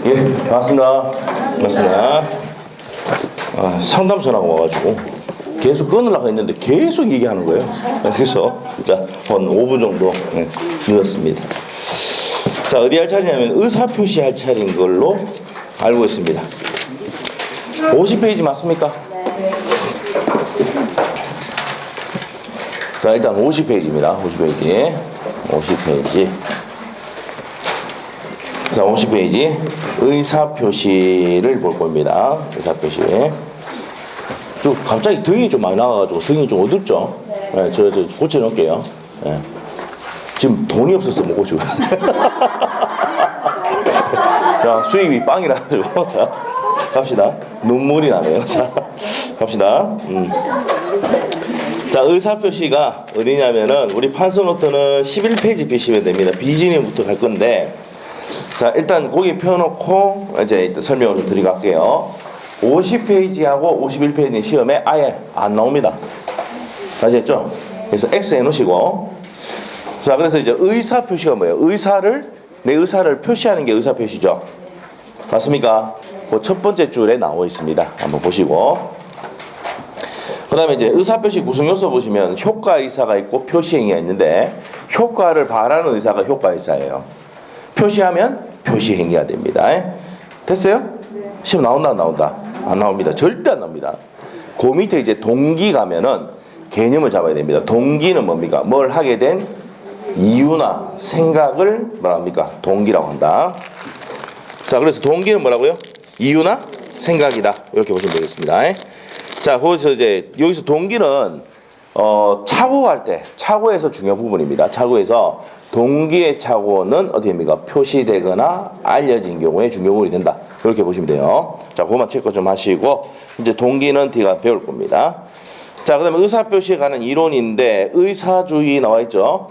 예, 반갑습니다. 반갑습니다. 상담 전화가 와가지고 계속 끊으려고 했는데 계속 얘기하는 거예요. 그래서 자, 한 5분 정도 늦었습니다. 자, 어디 할 차례냐면 의사표시 할 차례인 걸로 알고 있습니다. 50페이지 맞습니까? 자, 일단 50페이지입니다. 50페이지. 50페이지. 자, 50페이지. 의사표시를 볼 겁니다. 의사표시. 좀 갑자기 등이 좀 많이 나와가지고 등이 좀 어둡죠? 네, 저 고쳐놓을게요. 네. 지금 돈이 없어서 못 고치고 있어요. 자, 수입이 빵이 나가지고. 자, 갑시다. 눈물이 나네요. 자, 갑시다. 자, 의사표시가 어디냐면은 우리 판서노트는 11페이지 펴시면 됩니다. 비진행부터 갈 건데, 자, 일단 거기 펴놓고 이제 설명을 좀 드리갈게요. 50페이지하고 51페이지 시험에 아예 안 나옵니다. 아시겠죠? 그래서 X 해놓으시고, 자, 그래서 이제 의사표시가 뭐예요? 내 의사를 표시하는 게 의사표시죠. 맞습니까? 그 첫 번째 줄에 나와 있습니다. 한번 보시고. 그 다음에 이제 의사표시 구성요소 보시면 효과의사가 있고 표시행위가 있는데, 효과를 바라는 의사가 효과의사예요. 표시하면 표시행위가 됩니다. 됐어요? 시험 나온다 안 나온다? 안 나옵니다. 절대 안 나옵니다. 그 밑에 이제 동기 가면은 개념을 잡아야 됩니다. 동기는 뭡니까? 뭘 하게 된 이유나 생각을 뭐랍니까? 동기라고 한다. 자, 그래서 동기는 뭐라고요? 이유나 생각이다. 이렇게 보시면 되겠습니다. 자, 거기서 이제 여기서 동기는 착오할 때, 착오에서 중요한 부분입니다. 착오에서 동기의 착오는 어디입니까? 표시되거나 알려진 경우에 중요 부분이 된다. 그렇게 보시면 돼요. 자, 그것만 체크 좀 하시고, 이제 동기는 뒤가 배울 겁니다. 자, 그 다음에 의사표시에 관한 이론인데, 의사주의 나와 있죠?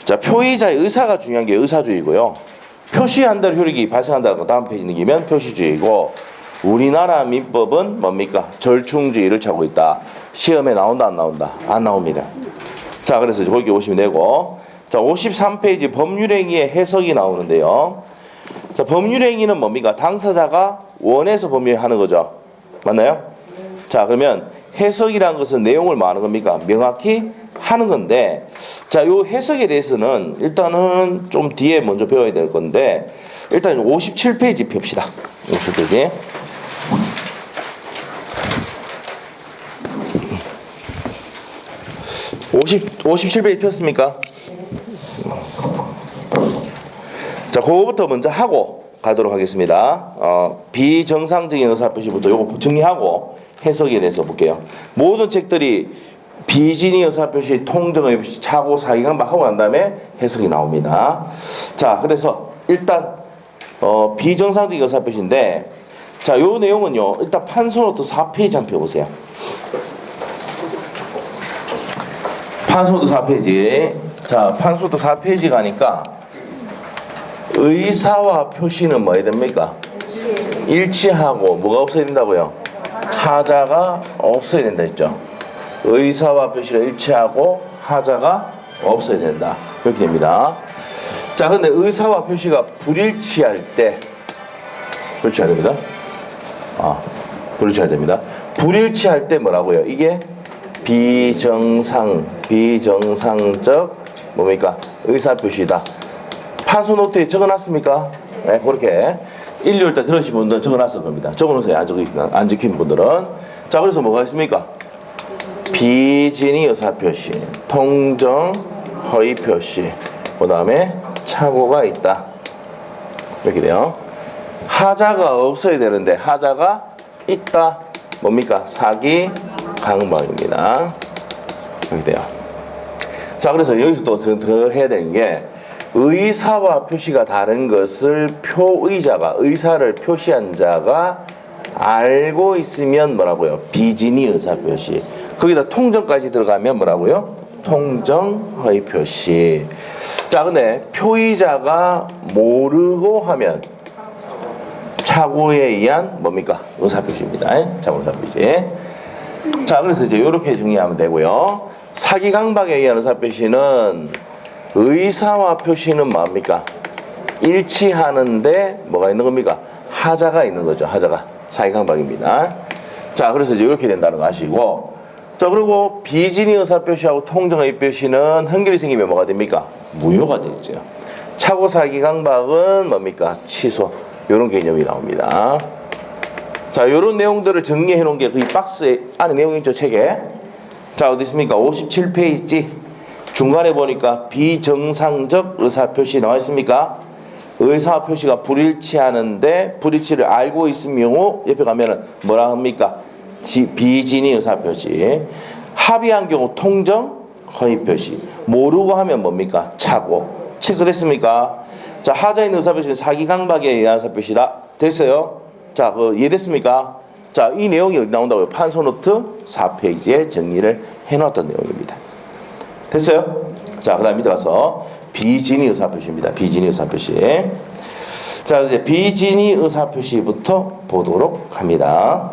자, 표의자의 의사가 중요한 게 의사주의고요. 표시한 대로 효력이 발생한다고 다음 페이지 넘기면 표시주의고, 우리나라 민법은 뭡니까? 절충주의를 찾고 있다. 시험에 나온다 안 나온다? 안 나옵니다. 자, 그래서 거기 오시면 되고, 자, 53페이지 법률행위의 해석이 나오는데요. 자, 법률행위는 뭡니까? 당사자가 원해서 법률하는 거죠. 맞나요? 자, 그러면 해석이라는 것은 내용을 말하는 겁니까? 명확히 하는 건데, 자, 요 해석에 대해서는 일단은 좀 뒤에 먼저 배워야 될 건데, 일단 57페이지 펴봅시다. 57페이지. 57페이지 폈습니까? 자, 그거부터 먼저 하고 가도록 하겠습니다. 비정상적인 의사표시부터 요거 정리하고 해석에 대해서 볼게요. 모든 책들이 비진의 의사표시, 통정의표시, 착오, 사기강박 하고 난 다음에 해석이 나옵니다. 자, 그래서 일단 비정상적인 의사표시인데, 자, 요 내용은요, 일단 판서노트 4페이지 한번 펴보세요. 판소도 4페이지. 자, 판소도 4페이지 가니까 의사와 표시는 뭐 해야 됩니까? 일치하고 뭐가 없어야 된다고요? 하자가 없어야 된다 했죠. 의사와 표시가 일치하고 하자가 없어야 된다. 그렇게 됩니다. 자, 근데 의사와 표시가 불일치할 때 불일치해야 됩니다. 불일치해야 됩니다. 불일치할 때 뭐라고요? 이게 비정상적 뭡니까? 의사표시다. 판소노트에 적어놨습니까? 네, 그렇게 1, 2월 때 들으신 분들은 적어놨을 겁니다. 적어놓으세요. 안 적힌 분들은. 자, 그래서 뭐가 있습니까? 비진의 의사표시, 통정 허위표시, 그 다음에 착오가 있다. 이렇게 돼요. 하자가 없어야 되는데 하자가 있다. 뭡니까? 사기 강박입니다. 이렇게 돼요. 자, 그래서 여기서 또 더 해야 되는 게, 의사와 표시가 다른 것을 표의자가, 의사를 표시한 자가 알고 있으면 뭐라고요? 비진의 의사표시. 거기다 통정까지 들어가면 뭐라고요? 통정허위 표시. 자, 근데 표의자가 모르고 하면 착오에 의한 뭡니까? 의사표시입니다. 착오 의사표시. 자, 그래서 이제 이렇게 정리하면 되고요. 사기강박에 의한 의사표시는 의사와 표시는 뭡니까? 일치하는데 뭐가 있는 겁니까? 하자가 있는 거죠. 하자가. 사기강박입니다. 자, 그래서 이제 이렇게 된다는 거 아시고. 자, 그리고 비진이 의사표시하고 통정의표시는 흥결이 생기면 뭐가 됩니까? 무효가 되죠. 착오사기강박은 뭡니까? 취소. 이런 개념이 나옵니다. 자, 이런 내용들을 정리해 놓은 게 그 박스 안에 내용이 있죠, 책에. 자, 어디 있습니까? 57페이지. 중간에 보니까 비정상적 의사표시 나와 있습니까? 의사표시가 불일치하는데 불일치를 알고 있으면 경우 옆에 가면은 뭐라 합니까? 비진이 의사표시. 합의한 경우 통정 허위표시. 모르고 하면 뭡니까? 착오. 체크됐습니까? 자, 하자 있는 의사표시는 사기강박에 의한 의사표시다. 됐어요? 자, 이해됐습니까? 자, 이 내용이 어디 나온다고요? 판소노트 4페이지에 정리를 해놨던 내용입니다. 됐어요? 자, 그 다음 밑에 가서 비진이 의사표시입니다. 비진이 의사표시. 자, 이제 비진이 의사표시부터 보도록 합니다.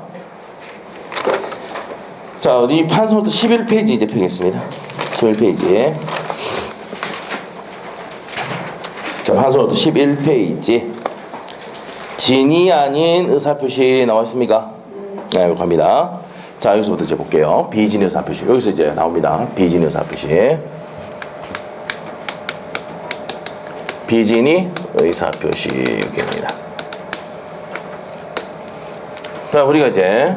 자, 어디 판소노트 11페이지 이제 펴겠습니다. 11페이지. 자, 판소노트 11페이지. 진이 아닌 의사표시 나와 있습니까? 네, 여기 갑니다. 자, 여기서부터 이제 볼게요. 비진이 의사표시. 여기서 이제 나옵니다. 비진이 의사표시. 비진이 의사표시. 여기입니다. 자, 우리가 이제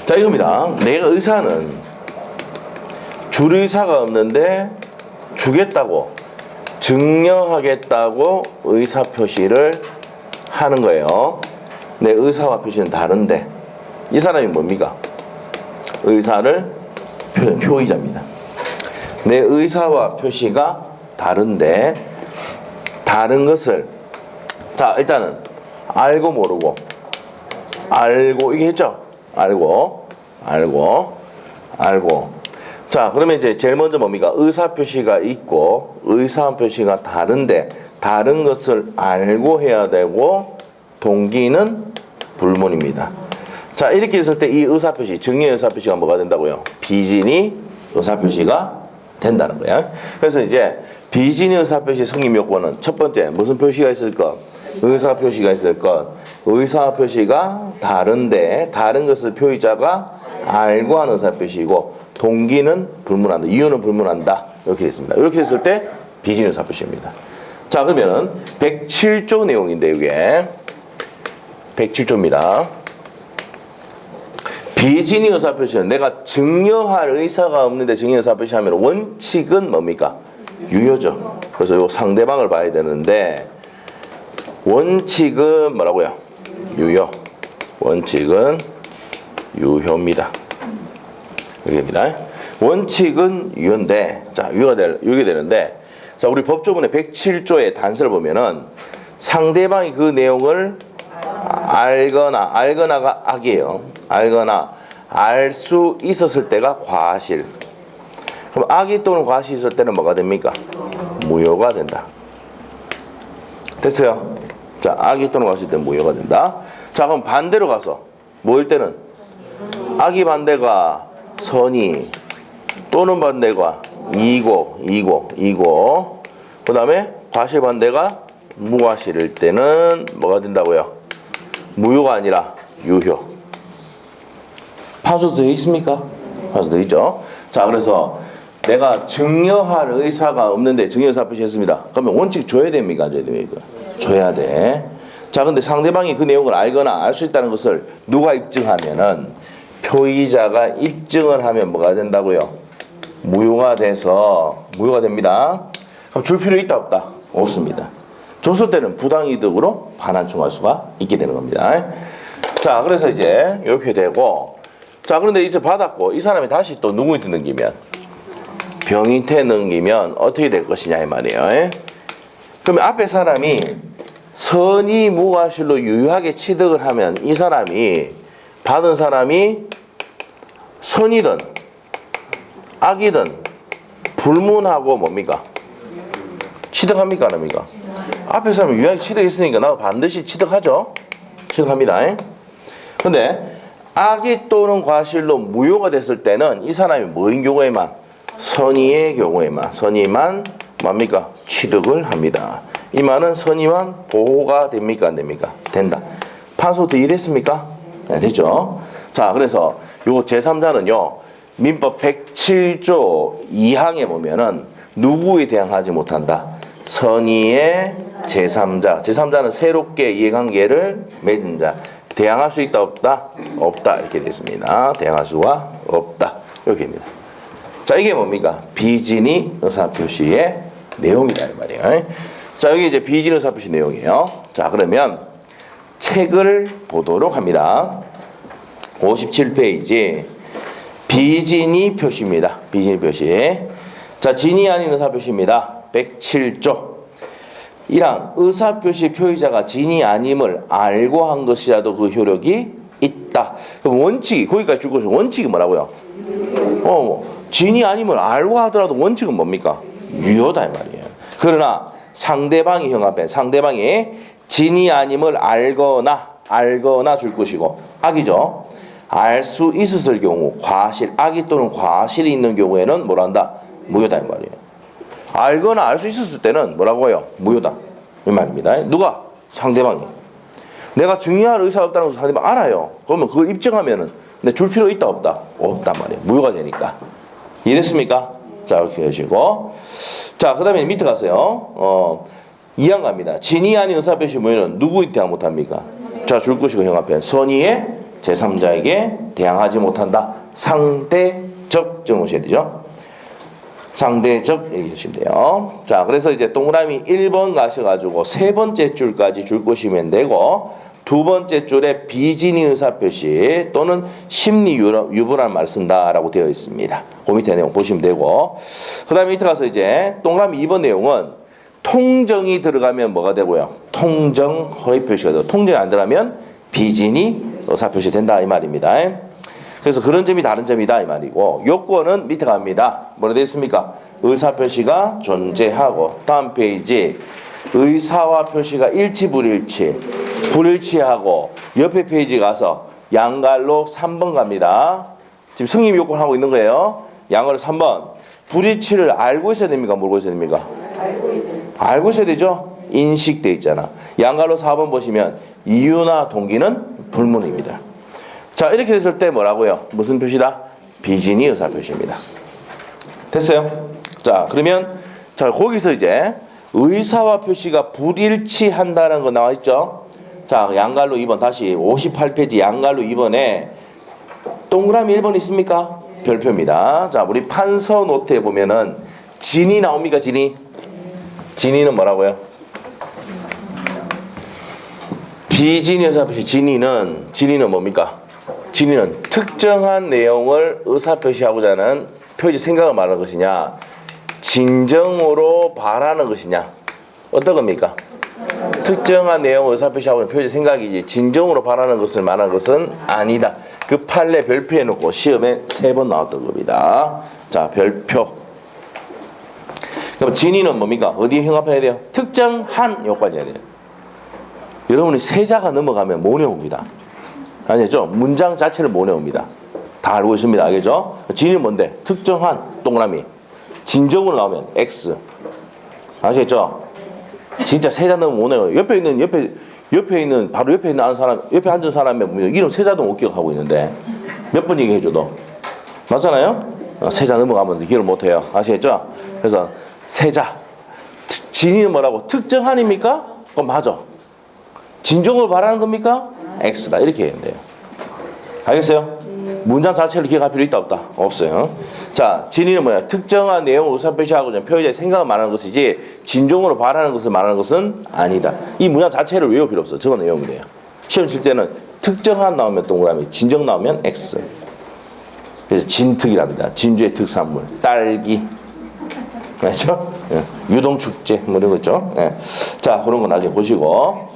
자, 이겁니다. 내가 의사는 줄 의사가 없는데 주겠다고 증여하겠다고 의사표시를 하는 거예요. 내 의사와 표시는 다른데 이 사람이 뭡니까? 의사를 표의자입니다. 내 의사와 표시가 다른데 다른 것을 자, 일단은 알고 모르고 알고 이게 했죠? 알고 자, 그러면 이제 제일 먼저 뭡니까? 의사표시가 있고 의사표시가 다른데 다른 것을 알고 해야 되고 동기는 불문입니다. 자, 이렇게 했을 때 이 의사표시, 증여 의사표시가 뭐가 된다고요? 비진이 의사표시가 된다는 거야. 그래서 이제 비진이 의사표시 성립 요건은 첫 번째 무슨 표시가 있을 것? 의사표시가 있을 것. 의사표시가 다른데 다른 것을 표의자가 알고 하는 의사표시이고 동기는 불문한다. 이유는 불문한다. 이렇게 됐습니다. 이렇게 됐을 때 비진이 의사표시입니다. 자, 그러면 107조 내용인데 이게 107조입니다. 비진이 의사표시는 내가 증여할 의사가 없는데 증여 의사표시하면 원칙은 뭡니까? 유효죠. 그래서 요 상대방을 봐야 되는데 원칙은 뭐라고요? 유효. 원칙은 유효입니다. 여기입니다. 원칙은 유효인데, 자, 유효가 되는데, 자, 우리 법조문의 107조의 단서를 보면은 상대방이 그 내용을 알거나가 악이에요. 알거나 알 수 있었을 때가 과실. 그럼 악이 또는 과실이 있을 때는 뭐가 됩니까? 무효가 된다. 됐어요? 자, 악이 또는 과실일 때는 무효가 된다. 자, 그럼 반대로 가서 뭐일 때는 악이 반대가 선이 또는 반대가 이고 그 다음에 과실 반대가 무과실일 때는 뭐가 된다고요? 무효가 아니라 유효. 파소도 되어 있습니까? 파소 되어 있죠. 자, 그래서 내가 증여할 의사가 없는데 증여 의사 표시했습니다. 그러면 원칙 줘야 됩니까? 안 줘야 됩니까? 줘야 돼. 자, 근데 상대방이 그 내용을 알거나 알 수 있다는 것을 누가 입증하면은 표의자가 입증을 하면 뭐가 된다고요? 무효가 돼서 무효가 됩니다. 그럼 줄 필요 있다 없다? 없습니다. 줬을 때는 부당이득으로 반환충할 수가 있게 되는 겁니다. 자, 그래서 이제 이렇게 되고, 자, 그런데 이제 받았고 이 사람이 다시 또 누구한테 넘기면 병인테 넘기면 어떻게 될 것이냐 이 말이에요. 그러면 앞에 사람이 선이 무과실로 유효하게 취득을 하면 이 사람이 받은 사람이 선이든 악이든 불문하고 뭡니까? 취득합니까? 안 합니까? 앞에 사람이 유효하게 취득했으니까 나도 반드시 취득하죠? 취득합니다. 근데 악이 또는 과실로 무효가 됐을 때는 이 사람이 뭐인 경우에만? 선의의 경우에만 뭡니까? 취득을 합니다. 이 말은 선의만 보호가 됩니까? 안 됩니까? 된다. 판소도 이해됐습니까? 네, 됐죠? 자, 그래서 요 제3자는요, 민법 107조 2항에 보면은 누구에 대항하지 못한다? 선의의 제3자. 제3자는 새롭게 이해관계를 맺은 자. 대항할 수 있다, 없다? 없다. 이렇게 됐습니다. 대항할 수가 없다. 이렇게입니다. 자, 이게 뭡니까? 비진의 의사표시의 내용이다, 이 말이에요. 자, 여기 이제 비진의 의사표시 내용이에요. 자, 그러면 책을 보도록 합니다. 57페이지. 비진의 표시입니다. 비진의 표시. 자, 진이 아닌 의사표시입니다. 107조. 1항 의사표시 표의자가 진이 아님을 알고 한 것이라도 그 효력이 있다. 그럼 원칙이 거기까지 줄 것은 원칙이 뭐라고요? 진이 아님을 알고 하더라도 원칙은 뭡니까? 유효다 이 말이에요. 그러나 상대방이 형 앞에 상대방이 진이 아님을 알거나 줄 것이고 악이죠. 알 수 있었을 경우 과실 악의 또는 과실이 있는 경우에는 뭐라 한다? 무효다 이 말이에요. 알거나 알 수 있었을 때는 뭐라고 해요? 무효다 이 말입니다. 누가? 상대방이. 내가 증여할 의사가 없다는 것을 상대방 알아요. 그러면 그걸 입증하면은 근데 줄 필요 있다 없다? 없단 말이에요. 무효가 되니까. 이해됐습니까? 자, 이렇게 하시고. 자, 그 다음에 밑에 가세요. 2항 갑니다. 진이 아닌 의사표시 무효는 누구에 대항 못합니까? 자, 줄 것이고 형 앞에 선의의 제3자에게 대항하지 못한다. 상대적 정오셔야 되죠. 상대적 얘기해 주시면 돼요. 자, 그래서 이제 동그라미 1번 가셔가지고 세 번째 줄까지 줄 것이면 되고 두 번째 줄에 비진의 의사표시 또는 심리 유보라는 말을 쓴다라고 되어 있습니다. 그 밑에 내용 보시면 되고 그 다음에 밑에 가서 이제 동그라미 2번 내용은 통정이 들어가면 뭐가 되고요? 통정 허위 표시가 되고 통정이 안 들어가면 비진의 의사표시 된다 이 말입니다. 그래서 그런 점이 다른 점이다 이 말이고 요건은 밑에 갑니다. 뭐라 되어 있습니까? 의사표시가 존재하고 다음 페이지 의사와 표시가 일치 불일치하고 옆에 페이지 가서 양갈로 3번 갑니다. 지금 성립 요건 하고 있는 거예요. 양갈로 3번 불일치를 알고 있어야 됩니까? 모르고 있어야 됩니까? 알고 있어야 되죠. 인식돼 있잖아. 양갈로 4번 보시면 이유나 동기는 불문입니다. 자, 이렇게 됐을 때 뭐라고요? 무슨 표시다? 비진의 의사표시입니다. 됐어요? 자, 그러면 자 거기서 이제 의사와 표시가 불일치한다는 거 나와 있죠? 자, 양갈로 2번 다시 58페이지 양갈로 2번에 동그라미 1번 있습니까? 별표입니다. 자, 우리 판서 노트에 보면은 진이 나옵니까? 진이는 뭐라고요? 비진의 의사표시 진이는 뭡니까? 진위는 특정한 내용을 의사표시하고자 하는 표시 생각을 말하는 것이냐 진정으로 바라는 것이냐 어떤 겁니까? 특정한 내용을 의사표시하고 있는 표시 생각이지 진정으로 바라는 것을 말하는 것은 아니다. 그 판례 별표해 놓고 시험에 3번 나왔던 겁니다. 자, 별표. 그럼 진위는 뭡니까? 어디에 형합해야 돼요? 특정한 요까지 해야 돼요. 여러분이 세자가 넘어가면 못 외웁니다. 아니죠? 문장 자체를 못 외웁니다. 다 알고 있습니다. 알겠죠? 진이 뭔데? 특정한 동그라미. 진정으로 나오면 X. 아시겠죠? 진짜 세자 넣으면 못 외워요. 옆에 있는 바로 옆에 있는 사람, 옆에 앉은 사람의 이름 세자도 못 기억하고 있는데 몇 번 얘기해줘도 맞잖아요? 세자 넘어가면 기억을 못 해요. 아시겠죠? 그래서 세자. 진이는 뭐라고? 특정한입니까? 그럼 맞아. 진정을 바라는 겁니까? X다. 이렇게 해야 돼요. 알겠어요? 문장 자체를 기억할 필요 있다 없다? 없어요. 자, 진위는 뭐야? 특정한 내용을 의사표시하고자 표의자의 생각을 말하는 것이지 진정으로 바라는 것을 말하는 것은 아니다. 이 문장 자체를 외울 필요 없어. 저건 외우면 돼요. 시험 칠 때는 특정한 나오면 동그라미, 진정 나오면 X. 그래서 진특이랍니다. 진주의 특산물, 딸기. 알죠? 유동축제 뭐 이런 거 있죠? 네. 자, 그런 거 나중에 보시고.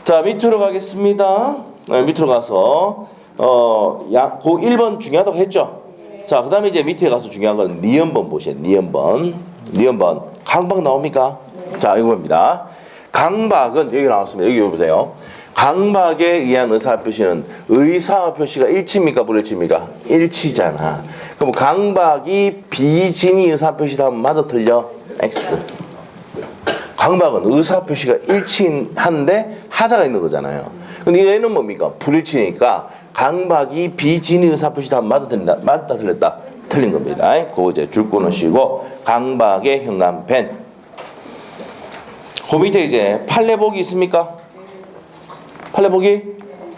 자, 밑으로 가겠습니다. 밑으로 가서 고 1번 중요하다고 했죠. 자, 그 다음에 이제 밑에 가서 중요한 건 니은번 보세요. 니은번 강박 나옵니까? 자, 이겁니다. 강박은 여기 나왔습니다. 여기 보세요. 강박에 의한 의사표시는 의사표시가 일치입니까? 불일치입니까? 일치잖아. 그럼 강박이 비진이 의사표시다 하면 맞아 틀려? X. 강박은 의사표시가 일치한데 하자가 있는 거잖아요. 근데 얘는 뭡니까? 불일치니까 강박이 비진이 의사표시다 하면 맞아 틀린다? 맞다 틀렸다? 틀린 겁니다. 그거 이제 줄 끊으시고 강박의 현관펜. 그 밑에 이제 판례복이 있습니까? 판례복이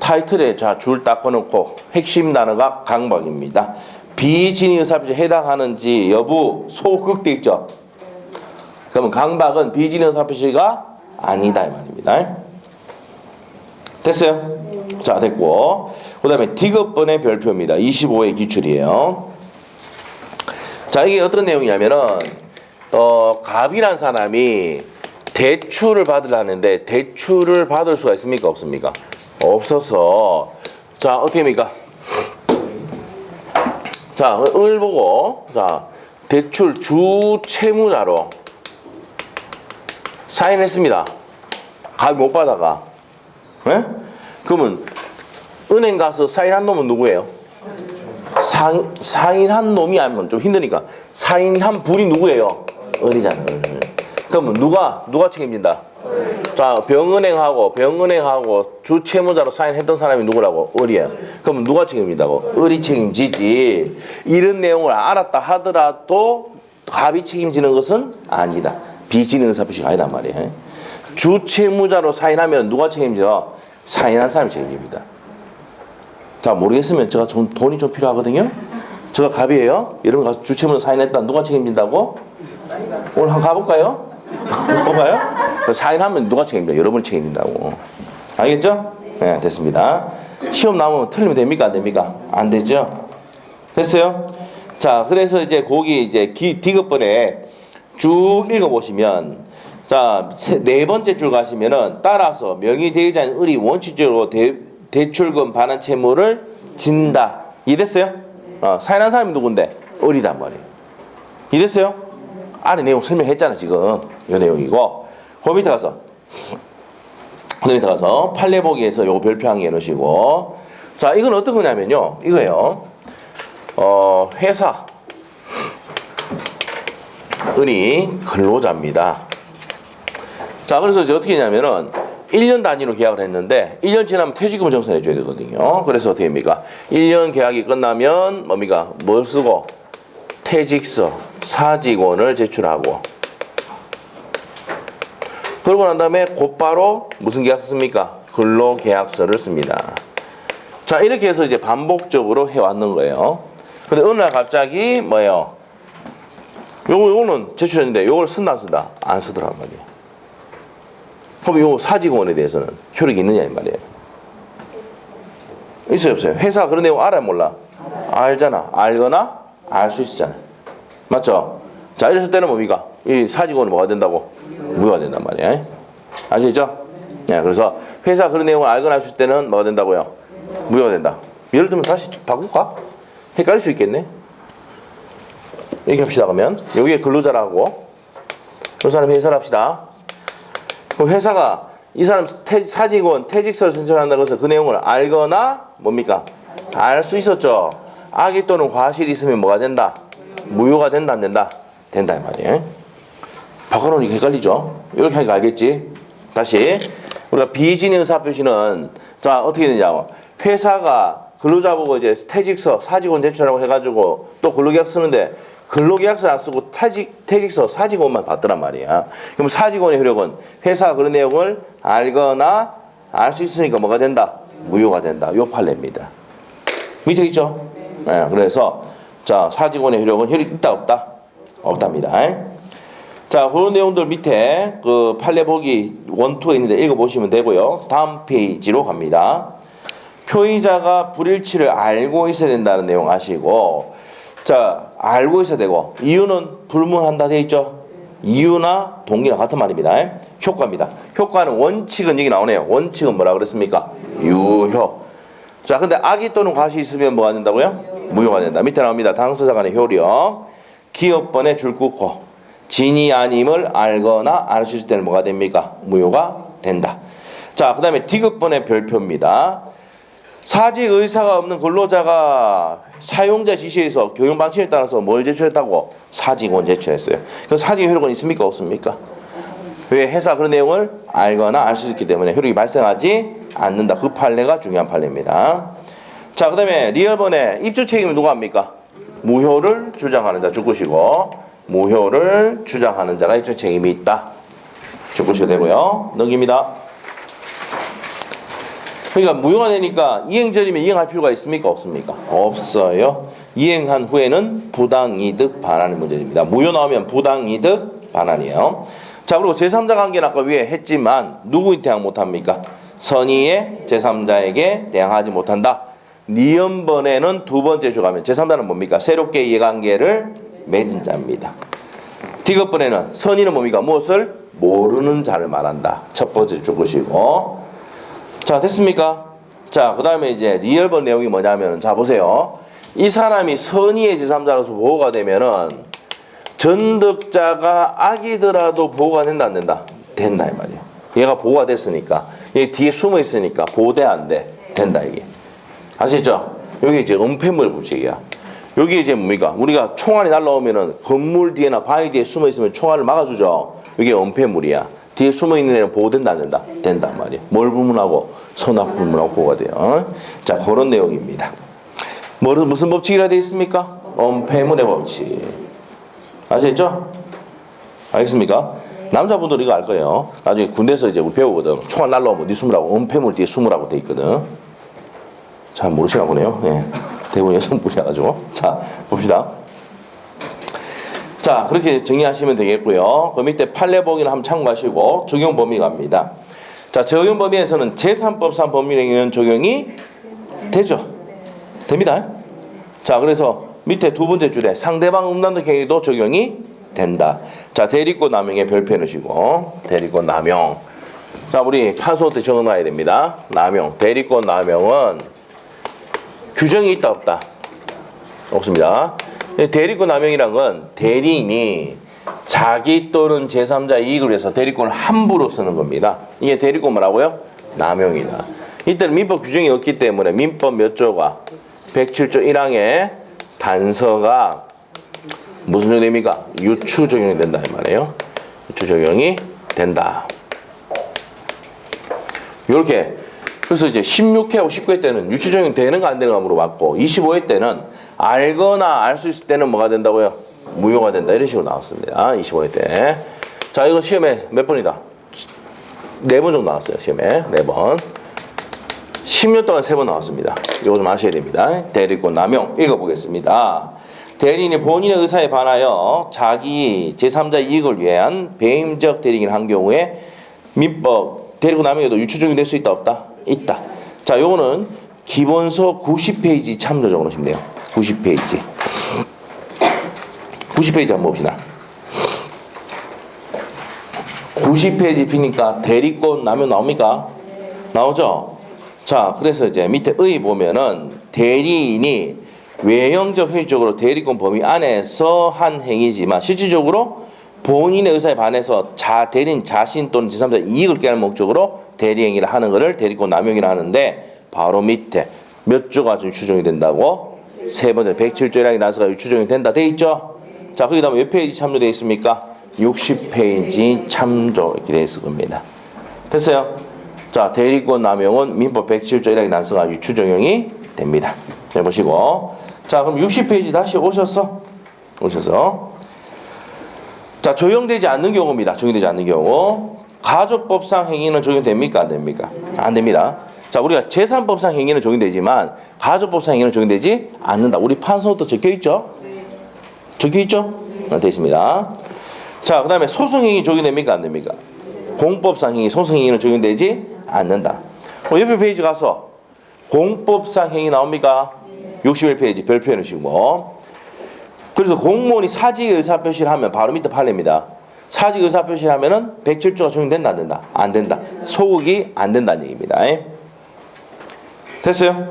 타이틀에 자 줄 딱 꺼놓고 핵심 단어가 강박입니다. 비진이 의사표시에 해당하는지 여부 소극돼 있죠. 그러면 강박은 비진이 의사표시가 아니다 이 말입니다. 됐어요? 자 됐고 그 다음에 디귿번의 별표입니다. 25의 기출이에요. 자 이게 어떤 내용이냐면은 갑이란 사람이 대출을 받으려는데 대출을 받을 수가 있습니까 없습니까? 없어서 자 어떻게 합니까? 자 을 보고 자 대출 주 채무자로 사인했습니다. 갑이 못 받아가. 예? 그러면 은행 가서 사인한 놈은 누구예요? 사인한 놈이 아니면 좀 힘드니까 사인한 분이 누구예요? 을이잖아요. 그러면 누가 책임진다? 자 병은행하고 주 채무자로 사인했던 사람이 누구라고? 을이에요. 그러면 누가 책임진다고? 을이 책임지지. 이런 내용을 알았다 하더라도 갑이 책임지는 것은 아니다. 비진의 의사표시가 아니단 말이에요. 주 채무자로 사인하면 누가 책임져? 사인한 사람이 책임집니다. 자 모르겠으면 제가 돈이 좀 필요하거든요. 제가 갑이에요. 이런 거 주 채무자 사인했다. 누가 책임진다고? 오늘 한번 가볼까요? 볼까요? 사인하면 누가 책임져? 여러분이 책임진다고. 알겠죠? 네 됐습니다. 시험 나오면 틀리면 됩니까? 안 됩니까? 안 되죠? 됐어요? 자 그래서 이제 거기 이제 디귿번에 쭉 읽어보시면 자 네 번째 줄 가시면은 따라서 명의 대의자인 을이 원칙적으로 대출금 반환 채무를 진다. 이해됐어요? 사인한 사람이 누군데? 을이단 말이에요. 이해됐어요? 안에 내용 설명했잖아 지금 이 내용이고 그 밑에 가서 판례보기에서 요거 별표한 게 해놓으시고 자 이건 어떤 거냐면요 이거예요. 회사 을이 근로자입니다. 자 그래서 이제 어떻게 했냐면은 1년 단위로 계약을 했는데 1년 지나면 퇴직금 정산해 줘야 되거든요. 그래서 어떻게 합니까? 1년 계약이 끝나면 뭡니까? 뭘 쓰고? 퇴직서, 사직원을 제출하고 그러고 난 다음에 곧바로 무슨 계약서 씁니까? 근로계약서를 씁니다. 자 이렇게 해서 이제 반복적으로 해왔는 거예요. 근데 어느 날 갑자기 뭐예요? 요거는 제출했는데 요걸 쓴다 안 쓴다? 안 쓰더란 말이에요. 그럼 요 사직원에 대해서는 효력이 있느냐 이 말이에요. 있어요 없어요? 회사가 그런 내용 알아요 몰라? 알잖아. 알거나 알 수 있잖아. 맞죠? 자 이랬을 때는 뭡니까? 이 사직원은 뭐가 된다고? 무효가 된단 말이에요. 아시죠? 네, 그래서 회사 그런 내용을 알거나 알 수 있을 때는 뭐가 된다고요? 무효가 된다. 예를 들면 다시 바꿀까? 헷갈릴 수 있겠네. 이렇게 합시다. 그러면 여기에 근로자라고 그 사람 회사를 합시다. 그럼 회사가 이 사람 사직원 퇴직서를 신청한다고 해서 그 내용을 알거나 뭡니까? 알 수 있었죠. 악의 또는 과실이 있으면 뭐가 된다? 무효가 된다 안 된다? 된다 이 말이에요. 바꿔놓으니까 헷갈리죠? 이렇게 하니까 알겠지? 다시 우리가 비진의 의사표시는 자 어떻게 되냐고 회사가 근로자 보고 이제 퇴직서 사직원 제출하라고 해가지고 또 근로계약 쓰는데 근로계약서 안 쓰고 퇴직서 사직원만 받더란 말이야. 그럼 사직원의 효력은 회사가 그런 내용을 알거나 알 수 있으니까 뭐가 된다? 무효가 된다. 요 판례입니다. 밑에 있죠? 네, 그래서 자 사직원의 효력은 효력 있다 없다? 없답니다. 자 그런 내용들 밑에 그 판례 보기 1, 2에 있는데 읽어보시면 되고요. 다음 페이지로 갑니다. 표의자가 불일치를 알고 있어야 된다는 내용 아시고 자 알고 있어야 되고 이유는 불문한다 되어 있죠. 이유나 동기나 같은 말입니다. 효과입니다. 효과는 원칙은 여기 나오네요. 원칙은 뭐라 그랬습니까? 유효. 자 근데 악의 또는 과실이 있으면 뭐가 된다고요? 무효가 된다. 밑에 나옵니다. 당사자 간의 효력 기업번에 줄 긋고 진이 아님을 알거나 알 수 있을 때는 뭐가 됩니까? 무효가 된다. 자 그 다음에 디귿번의 별표입니다. 사직 의사가 없는 근로자가 사용자 지시에서 경영 방침에 따라서 뭘 제출했다고? 사직원 제출했어요. 그 사직 효력은 있습니까? 없습니까? 왜? 회사 그런 내용을 알거나 알 수 있기 때문에 효력이 발생하지 않는다. 그 판례가 중요한 판례입니다. 자, 그 다음에 리얼번에 입주 책임은 누가 합니까? 무효를 주장하는 자 죽으시고, 무효를 주장하는 자가 입주 책임이 있다. 죽으셔도 되고요. 넘깁니다. 그러니까 무효가 되니까 이행 전이면 이행할 필요가 있습니까? 없습니까? 없어요. 이행한 후에는 부당이득 반환의 문제입니다. 무효 나오면 부당이득 반환이에요. 자, 그리고 제3자 관계는 아까 위에 했지만 누구한테 대항 못합니까? 선의의 제3자에게 대항하지 못한다. 니은번에는 두 번째 주가면 제3자는 뭡니까? 새롭게 이해관계를 맺은 자입니다. 디귿번에는 선의는 뭡니까? 무엇을? 모르는 자를 말한다. 첫 번째 죽으시고. 자, 됐습니까? 자, 그 다음에 이제 리얼번 내용이 뭐냐면, 자, 보세요. 이 사람이 선의의 제3자로서 보호가 되면은 전득자가 악이더라도 보호가 된다, 안 된다? 된다, 이 말이에요. 얘가 보호가 됐으니까. 얘 뒤에 숨어 있으니까 보호돼, 안 돼? 된다, 이게. 아시죠? 여기 이제 은폐물 법칙이야. 여기 이제 뭡니까? 우리가 총알이 날라오면은 건물 뒤에나 바위 뒤에 숨어 있으면 총알을 막아주죠. 이게 은폐물이야. 뒤에 숨어 있는 애는 보호된다, 안 된다? 된단 말이야. 뭘 불문하고? 선악 불문하고 보호가 돼요. 자, 그런 내용입니다. 무슨 법칙이라 되어 있습니까? 은폐물의 법칙. 아시겠죠? 알겠습니까? 남자분들 이거 알 거예요. 나중에 군대에서 이제 우리 배우거든. 총알 날라오면 네 숨으라고, 은폐물 뒤에 숨으라고 되어 있거든. 잘 모르시나 보네요. 예. 대부분 여성분이라가지고. 자, 봅시다. 자, 그렇게 정리하시면 되겠고요. 그 밑에 판례 보기는 한번 참고하시고 적용 범위 갑니다. 자, 적용 범위에서는 제3법상 법률행위는 적용이 되죠. 됩니다. 자, 그래서 밑에 두 번째 줄에 상대방 음란적 행위도 적용이 된다. 자, 대리권 남용에 별표 넣으시고 대리권 남용. 자, 우리 판소 때 적어놔야 됩니다. 남용. 대리권 남용은 규정이 있다 없다? 없습니다. 대리권 남용이란 건 대리인이 자기 또는 제3자 이익을 위해서 대리권을 함부로 쓰는 겁니다. 이게 대리권 뭐라고요? 남용이다. 이때는 민법 규정이 없기 때문에 민법 몇 조가 107조 1항에 단서가 무슨 적용이 됩니까? 유추 적용이 된다 이 말이에요. 유추 적용이 된다. 이렇게 그래서 이제 16회하고 19회 때는 유추 적용 되는가 안 되는가 물어봤고 25회 때는 알거나 알 수 있을 때는 뭐가 된다고요? 무효가 된다. 이런 식으로 나왔습니다. 25회 때. 자, 이거 시험에 몇 번이다? 4번 정도 나왔어요. 시험에 4번. 10년 동안 3번 나왔습니다. 이거 좀 아셔야 됩니다. 대리권 남용 읽어보겠습니다. 대리인이 본인의 의사에 반하여 자기 제3자 이익을 위한 배임적 대리인을 한 경우에 민법 대리권 남용에도 유추 적용될 수 있다 없다? 있다. 자, 요거는 기본서 90페이지 참조 적어놓으시면 돼요. 90페이지. 90페이지 한번 봅시다. 90페이지 피니까 대리권 남용 나옵니까? 나오죠? 자, 그래서 이제 밑에 의 보면은 대리인이 외형적 형식적으로 대리권 범위 안에서 한 행위지만 실질적으로 본인의 의사에 반해서 대리인 자신 또는 제3자 이익을 꾀할 목적으로 대리행위를 하는 것을 대리권 남용이라 하는데 바로 밑에 몇 조가 유추적용이 된다고? 세 번째 107조 1항의 단서가 유추적용이 된다 돼 있죠? 자, 거기 다음에 몇 페이지 참조되어 있습니까? 60페이지 참조 이렇게 되어 있을 겁니다. 됐어요? 자, 대리권 남용은 민법 107조 1항의 단서가 유추적용이 됩니다. 잘 보시고. 자, 그럼 60페이지 다시 오셔서 자, 적용되지 않는 경우입니다. 적용되지 않는 경우. 가족법상 행위는 적용됩니까? 안 됩니까? 안 됩니다. 자, 우리가 제3법상 행위는 적용되지만 가족법상 행위는 적용되지 않는다. 우리 판서도 적혀있죠? 적혀있죠? 되어 있습니다. 자, 그 다음에 소송행위 적용됩니까? 안 됩니까? 공법상 행위, 소송행위는 적용되지 않는다. 옆에 페이지 가서 공법상 행위 나옵니까? 61페이지 별표 해놓으시고. 그래서 공무원이 사직 의사표시를 하면 바로 밑에 판례입니다. 사직 의사표시를 하면은 107조가 적용된다 안 된다? 안 된다. 소극이 안 된다는 얘기입니다. 됐어요?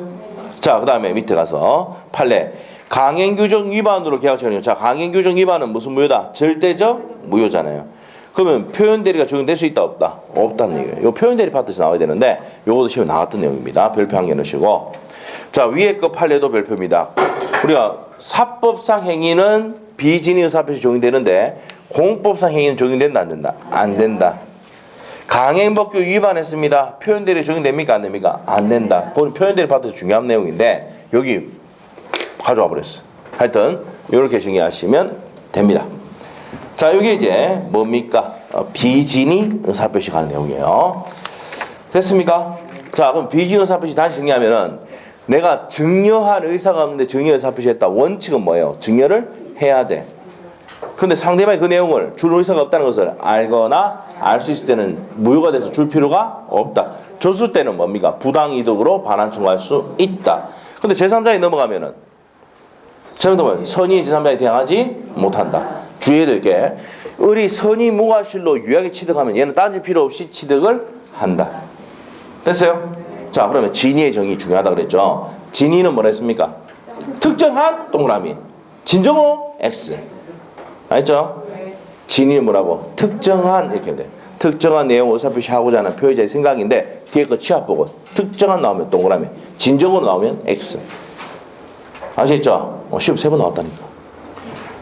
자, 그 다음에 밑에 가서 판례. 강행규정 위반으로 계약처리요. 자, 강행규정 위반은 무슨 무효다? 절대적 무효잖아요. 그러면 표현대리가 적용될 수 있다 없다? 없다는 얘기예요. 요 표현대리 파트에서 나와야 되는데 요것도 시험에 나왔던 내용입니다. 별표 한 개 넣으시고. 자, 위에 거 판례도 별표입니다. 우리가 사법상 행위는 비진의 의사표시 적용되는데 공법상 행위는 적용된다 안 된다? 안 된다. 강행법규 위반했습니다. 표현대리 적용됩니까 안 됩니까? 안 된다. 그건 표현대리 파트에서 중요한 내용인데 여기 가져와 버렸어. 하여튼 이렇게 정리하시면 됩니다. 자, 이게 이제 뭡니까? 비진의 의사표시 가는 내용이에요. 됐습니까? 자, 그럼 비진의 의사표시 다시 정리하면은 내가 증여할 의사가 없는데 증여 의사표시 했다. 원칙은 뭐예요? 증여를 해야 돼. 근데 상대방이 그 내용을 줄 의사가 없다는 것을 알거나 알 수 있을 때는 무효가 돼서 줄 필요가 없다. 줬을 때는 뭡니까? 부당이득으로 반환 청구할 수 있다. 근데 제3자에 넘어가면은 선의 제3자에 대항하지 못한다. 주의해야 될 게 을이 선의 무과실로 유약에 취득하면 얘는 따질 필요 없이 취득을 한다. 됐어요? 자, 그러면 진의의 정의 중요하다 그랬죠. 진의는 뭐라 했습니까? 특정한 동그라미 진정어 X. 알죠? 진의는 뭐라고? 특정한 이렇게 돼. 특정한 내용 의사표시하고자 하는 표의자의 생각인데 뒤에 거 취합보고 특정한 나오면 동그라미, 진정어로 나오면 X. 아시겠죠? 시험 3번 나왔다니까.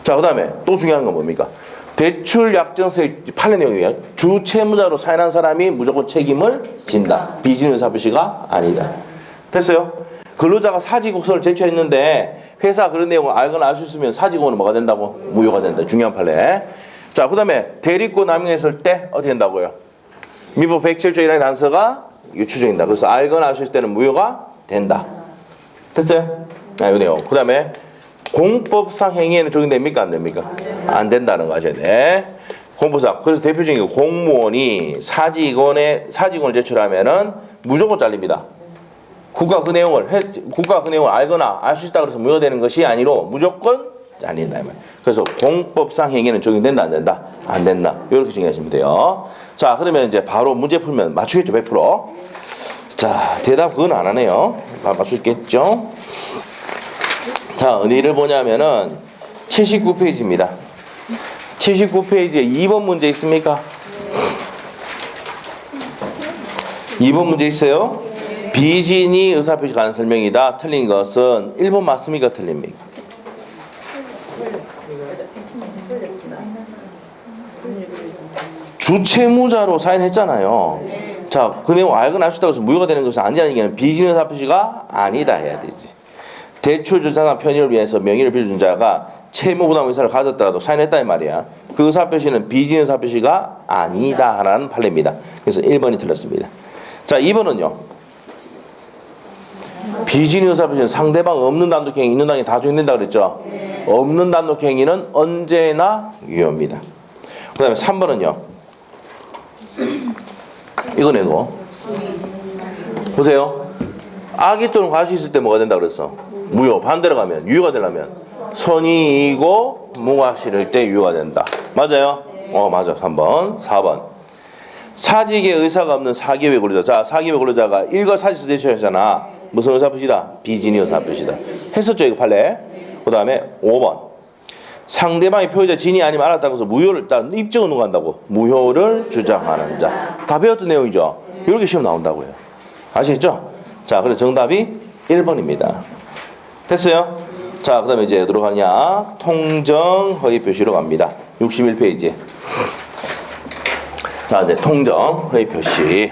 자, 그 다음에 또 중요한 건 뭡니까? 대출 약정서의 판례 내용이에요. 주채무자로 사인한 사람이 무조건 책임을 진다. 비진의 의사표시가 아니다. 됐어요? 근로자가 사직고서를 제출했는데 회사 그런 내용을 알거나 알 수 있으면 사직고는 뭐가 된다고? 무효가 된다. 중요한 판례. 자, 그 다음에 대리권 남용했을 때 어떻게 된다고요? 민법 107조의 단서가 유추적인다. 그래서 알거나 알 수 있을 때는 무효가 된다. 됐어요? 이 내용. 그 다음에 공법상 행위에는 적용됩니까 안 됩니까? 안 된다는 거 아셔야 돼. 공법상. 그래서 대표적인 게 공무원이 사직원을 제출하면은 무조건 잘립니다. 국가 그 내용을 알거나 알 수 있다 그래서 무효되는 것이 아니로 무조건 잘린다. 그래서 공법상 행위는 적용된다 안 된다? 안 된다. 이렇게 정리하시면 돼요. 자, 그러면 이제 바로 문제 풀면 맞추겠죠 100%. 자, 대답 그건 안 하네요. 맞출 수 있겠죠? 자, 어디를 보냐면은 79페이지입니다. 79페이지에 2번 문제 있습니까? 2번 문제 있어요? 비진의 의사표시 관한 설명이다. 틀린 것은 1번 맞습니까? 틀립니까? 주채무자로 사인했잖아요. 자, 그 내용 알거나 알 수 있다고 해서 무효가 되는 것은 아니라는 얘기는 비진의 의사표시가 아니다 해야 되지. 대출주자나 편의를 위해서 명의를 빌려준 자가 채무부담 의사를 가졌더라도 사인했다는 말이야. 그 의사표시는 비진의 의사표시가 아니다라는 판례입니다. 그래서 1번이 틀렸습니다. 자, 2번은요. 비진의 의사표시는 상대방 없는 단독행위, 있는 단독행위 다 적용된다 그랬죠. 없는 단독행위는 언제나 유효입니다. 그 다음에 3번은요. 이거네 이거. 보세요. 악의 또는 과실이 있을 때 뭐가 된다 그랬어? 무효. 반대로 가면 유효가 되려면 선의이고 무과실일 때 유효가 된다. 맞아요? 맞아. 3번. 4번. 사직의 의사가 없는 사기의 근로자. 자, 사기의 근로자가 일거 사직서 제출했잖아. 무슨 의사표시다? 비진의 의사표시다. 했었죠 이거 판례. 그 다음에 5번. 상대방이 표의자 진이 아니면 알았다고 해서 무효를 일단 입증을 누가 한다고? 무효를 주장하는 자. 다 배웠던 내용이죠. 이렇게 시험 나온다고요. 아시겠죠? 자, 그래서 정답이 1번입니다. 됐어요? 자, 그 다음에 이제 어디로 가냐? 통정 허위 표시로 갑니다. 61페이지. 자, 이제 통정 허위 표시.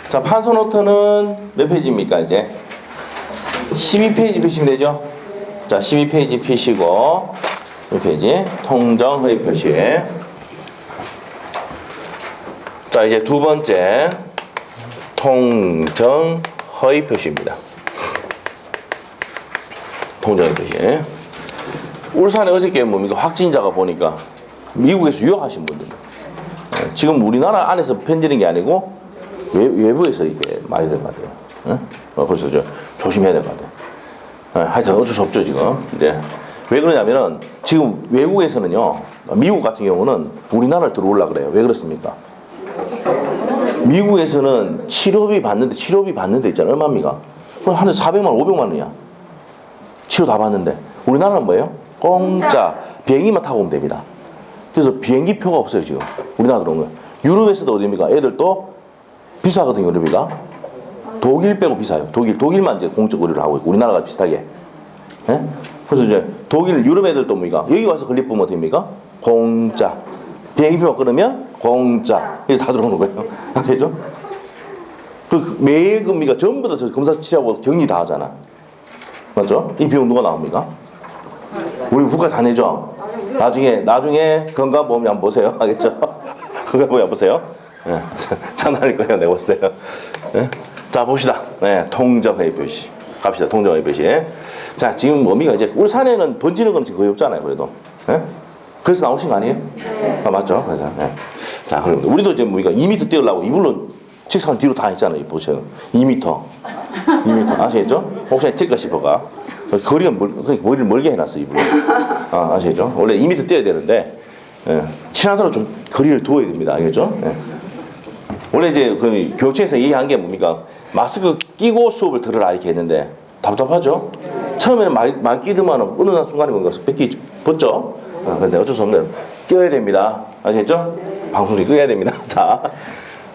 자, 판서 노트는 몇 페이지입니까, 이제? 12페이지 피시면 되죠? 자, 12페이지 피시고, 이 페이지. 통정 허위 표시. 자, 이제 두 번째. 통정 허위 표시입니다. 통정 허위 표시. 울산에 어저께 뭡니까? 확진자가 보니까 미국에서 유학하신 분들. 지금 우리나라 안에서 편지는 게 아니고 외부에서 이렇게 많이 될 것 같아요. 그래서 조심해야 될 것 같아요. 하여튼 어쩔 수 없죠, 지금. 이제 왜 그러냐면은 지금 외국에서는요, 미국 같은 경우는 우리나라를 들어오려고 그래요. 왜 그렇습니까? 미국에서는 치료비 받는 데 있잖아요. 얼마입니까? 그럼 한 대 400만 원, 500만 원이야. 치료 다 받는데. 우리나라는 뭐예요? 공짜. 비행기만 타고 오면 됩니다. 그래서 비행기표가 없어요, 지금. 우리나라 들어온 거예요. 유럽에서도 어디입니까? 애들 또 비싸거든요, 유럽이가. 독일 빼고 비싸요. 독일만 이제 공적 의료를 하고 있고 우리나라가 비슷하게. 예? 그래서 이제 독일 유럽 애들도 뭡니까? 여기 와서 건립보면 됩니까? 공짜. 비행기표 끊으면 공짜. 이게 다 들어오는 거예요. 아시죠? 그 매일 금리가 전부 다 검사 치료하고 격리 다 하잖아. 맞죠? 이 비용 누가 나옵니까? 우리 국가 다 내죠. 나중에 건강보험이 한번 보세요. 알겠죠? 건강보험이 한번 보세요. 네. 장난일 거예요. 내가 봤을 때요. 네. 자, 봅시다. 네, 통정회의 표시. 갑시다. 통정회의 표시. 자, 지금 뭡니까? 이제 울산에는 번지는 건 지금 거의 없잖아요. 그래도. 네? 그래서 나오신 거 아니에요? 아, 맞죠? 그래서. 네. 자, 그럼 우리도 이제 뭡니까? 2m 뛰어려고 이불로 책상 뒤로 다 했잖아요. 보세요. 2m. 아시겠죠? 혹시 튈까 싶어가. 거리가 머리를 멀게 해놨어, 이불로. 아, 아시겠죠? 원래 2m 뛰어야 되는데, 예. 친하더라도 좀 거리를 두어야 됩니다. 알겠죠? 예. 원래 이제 그 교육청에서 얘기한 게 뭡니까? 마스크 끼고 수업을 들으라 이렇게 했는데, 답답하죠? 처음에는 많이 끼더만은 어느 순간에 뭔가 뺏기 벗죠? 근데 어쩔 수 없네요. 껴야 됩니다. 아시겠죠? 방송 중에 껴야 됩니다. 자,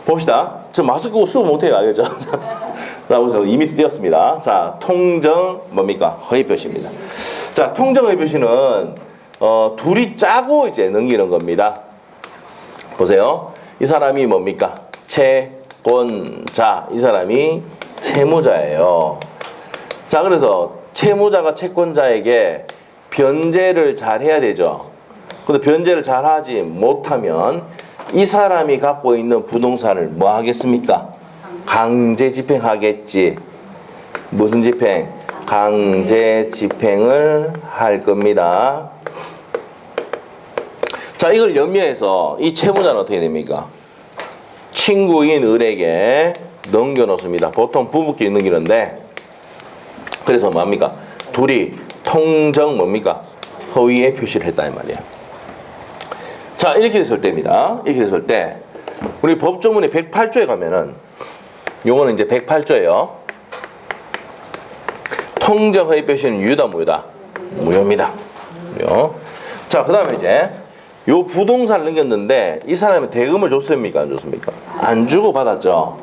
봅시다. 저 마스크 끼고 수업 못해요. 알겠죠? 자, 우선 2m 뛰었습니다. 자, 통정 뭡니까? 허위 표시입니다. 자, 통정 허위 표시는 둘이 짜고 이제 넘기는 겁니다. 보세요. 이 사람이 뭡니까? 채권자. 이 사람이 채무자예요. 자, 그래서 채무자가 채권자에게 변제를 잘 해야 되죠. 근데 변제를 잘 하지 못하면 이 사람이 갖고 있는 부동산을 뭐 하겠습니까? 강제 집행하겠지. 무슨 집행? 강제 집행을 할 겁니다. 자, 이걸 염려해서 이 채무자는 어떻게 됩니까? 친구인 을에게 넘겨놓습니다. 보통 부부끼리 넘기는데, 그래서 뭡니까? 둘이 통정 뭡니까? 허위의 표시를 했다 이 말이에요. 자, 이렇게 됐을 때입니다. 이렇게 됐을 때 우리 법조문의 108조에 가면은, 요거는 이제 108조예요. 통정 허위 표시는 유효다 무효다? 무효입니다. 무효. 자, 그 다음에 이제 요 부동산을 넘겼는데 이 사람이 대금을 줬습니까? 안 줬습니까? 안 주고 받았죠.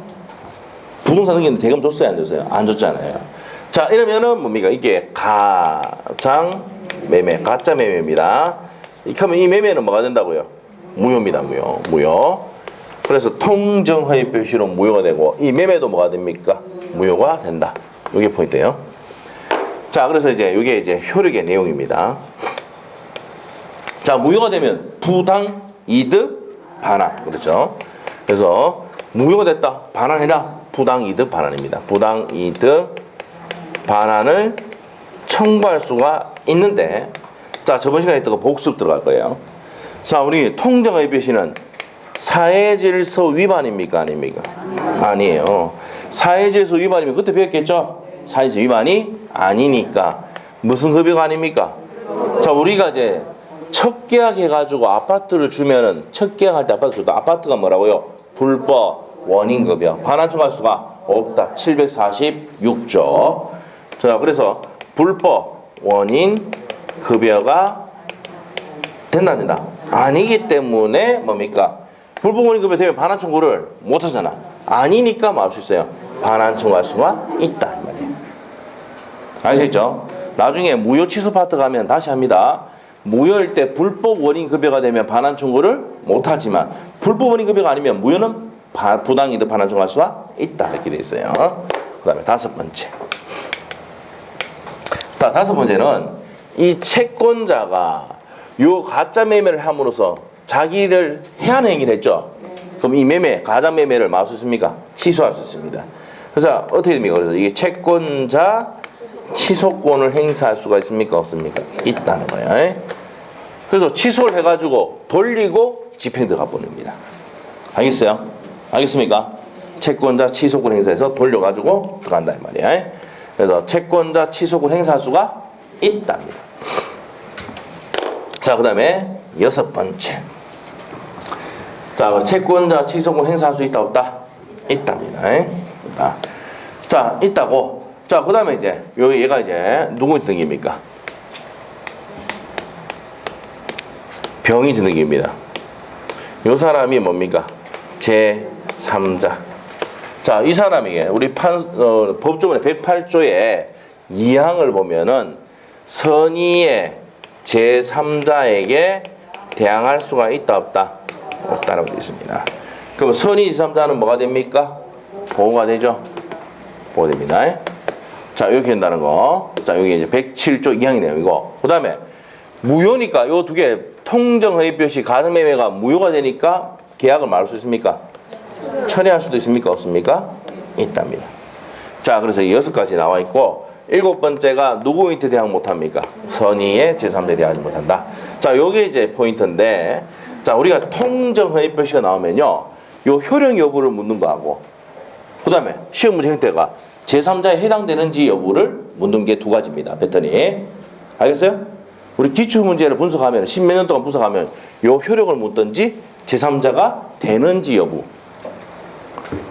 부동산 넘겼는데 대금 줬어요? 안 줬어요? 안 줬잖아요. 자, 이러면은 뭡니까? 이게 가장 매매, 가짜 매매입니다. 그러면 이 매매는 뭐가 된다고요? 무효입니다. 무효. 그래서 통정 허위 표시로 무효가 되고 이 매매도 뭐가 됩니까? 무효가 된다. 이게 포인트예요. 자, 그래서 이제 이게 이제 효력의 내용입니다. 자, 무효가 되면 부당, 이득, 반환. 그렇죠? 그래서 무효가 됐다. 반환해라. 부당, 이득, 반환입니다. 부당, 이득, 반환을 청구할 수가 있는데, 자, 저번 시간에 했던 거 복습 들어갈 거예요. 자, 우리 통정 허위 표시는 사회질서 위반입니까? 아닙니까? 아니에요. 사회질서 위반이면 그때 배웠겠죠? 사회질서 위반이 아니니까 무슨 급여가 아닙니까? 자, 우리가 이제 첫 계약해가지고 아파트를 주면은 첫 계약할 때 아파트 줬다. 아파트가 뭐라고요? 불법 원인급여. 반환 청구할 수가 없다. 746조. 자, 그래서 불법 원인 급여가 된다 안 된다? 아니기 때문에 뭡니까? 불법 원인 급여 되면 반환 청구를 못 하잖아. 아니니까 뭐 할 수 있어요? 반환 청구할 수가 있다 이 말이에요. 아시겠죠? 나중에 무효 취소 파트 가면 다시 합니다. 무효일 때 불법 원인 급여가 되면 반환 청구를 못 하지만 불법 원인 급여가 아니면 무효는 부당이득 반환 청구할 수가 있다 이렇게 돼 있어요. 그다음에 다섯 번째. 자, 다섯 번째는 이 채권자가 요 가짜 매매를 함으로써 자기를 해하는 행위를 했죠. 그럼 이 매매, 가짜 매매를 막을 수 있습니까? 취소할 수 있습니다. 그래서 어떻게 됩니까? 그래서 이게 채권자 취소권을 행사할 수가 있습니까? 없습니까? 있다는 거예요. 그래서 취소를 해가지고 돌리고 집행 들어가 버립니다. 알겠어요? 알겠습니까? 채권자 취소권 행사해서 돌려가지고 들어간다 이 말이야. 그래서 채권자 취소권 행사할 수가 있답니다. 자, 그 다음에 여섯 번째. 자, 채권자 취소권 행사할 수 있다 없다? 있답니다. 자, 있다고. 자, 그 다음에 이제 얘가 이제 누구 등기입니까? 병이 등기입니다. 요 사람이 뭡니까? 제3자. 자, 이 사람에게 우리 법조문의 108조의 2항을 보면은 선의의 제3자에게 대항할 수가 있다 없다? 없다라고 되어 있습니다. 그럼 선의 제3자는 뭐가 됩니까? 보호가 되죠. 보호됩니다. 자, 이렇게 된다는 거. 자, 여기 이제 107조 2항이네요. 이거. 그 다음에 무효니까 요 두 개 통정허위표시 가정매매가 무효가 되니까 계약을 말할 수 있습니까? 철회할 수도 있습니까? 없습니까? 있답니다. 자, 그래서 6가지 나와 있고 7번째가 누구한테 대항 못합니까? 선의의 제3자에 대항하지 못한다. 자, 요게 이제 포인트인데, 자, 우리가 통정허위표시가 나오면요, 요 효력 여부를 묻는 거하고, 그 다음에 시험 문제 형태가 제3자에 해당되는지 여부를 묻는 게 2가지입니다. 패턴이. 알겠어요? 우리 기출문제를 분석하면, 10몇 년 동안 분석하면 요 효력을 묻든지 제3자가 되는지 여부.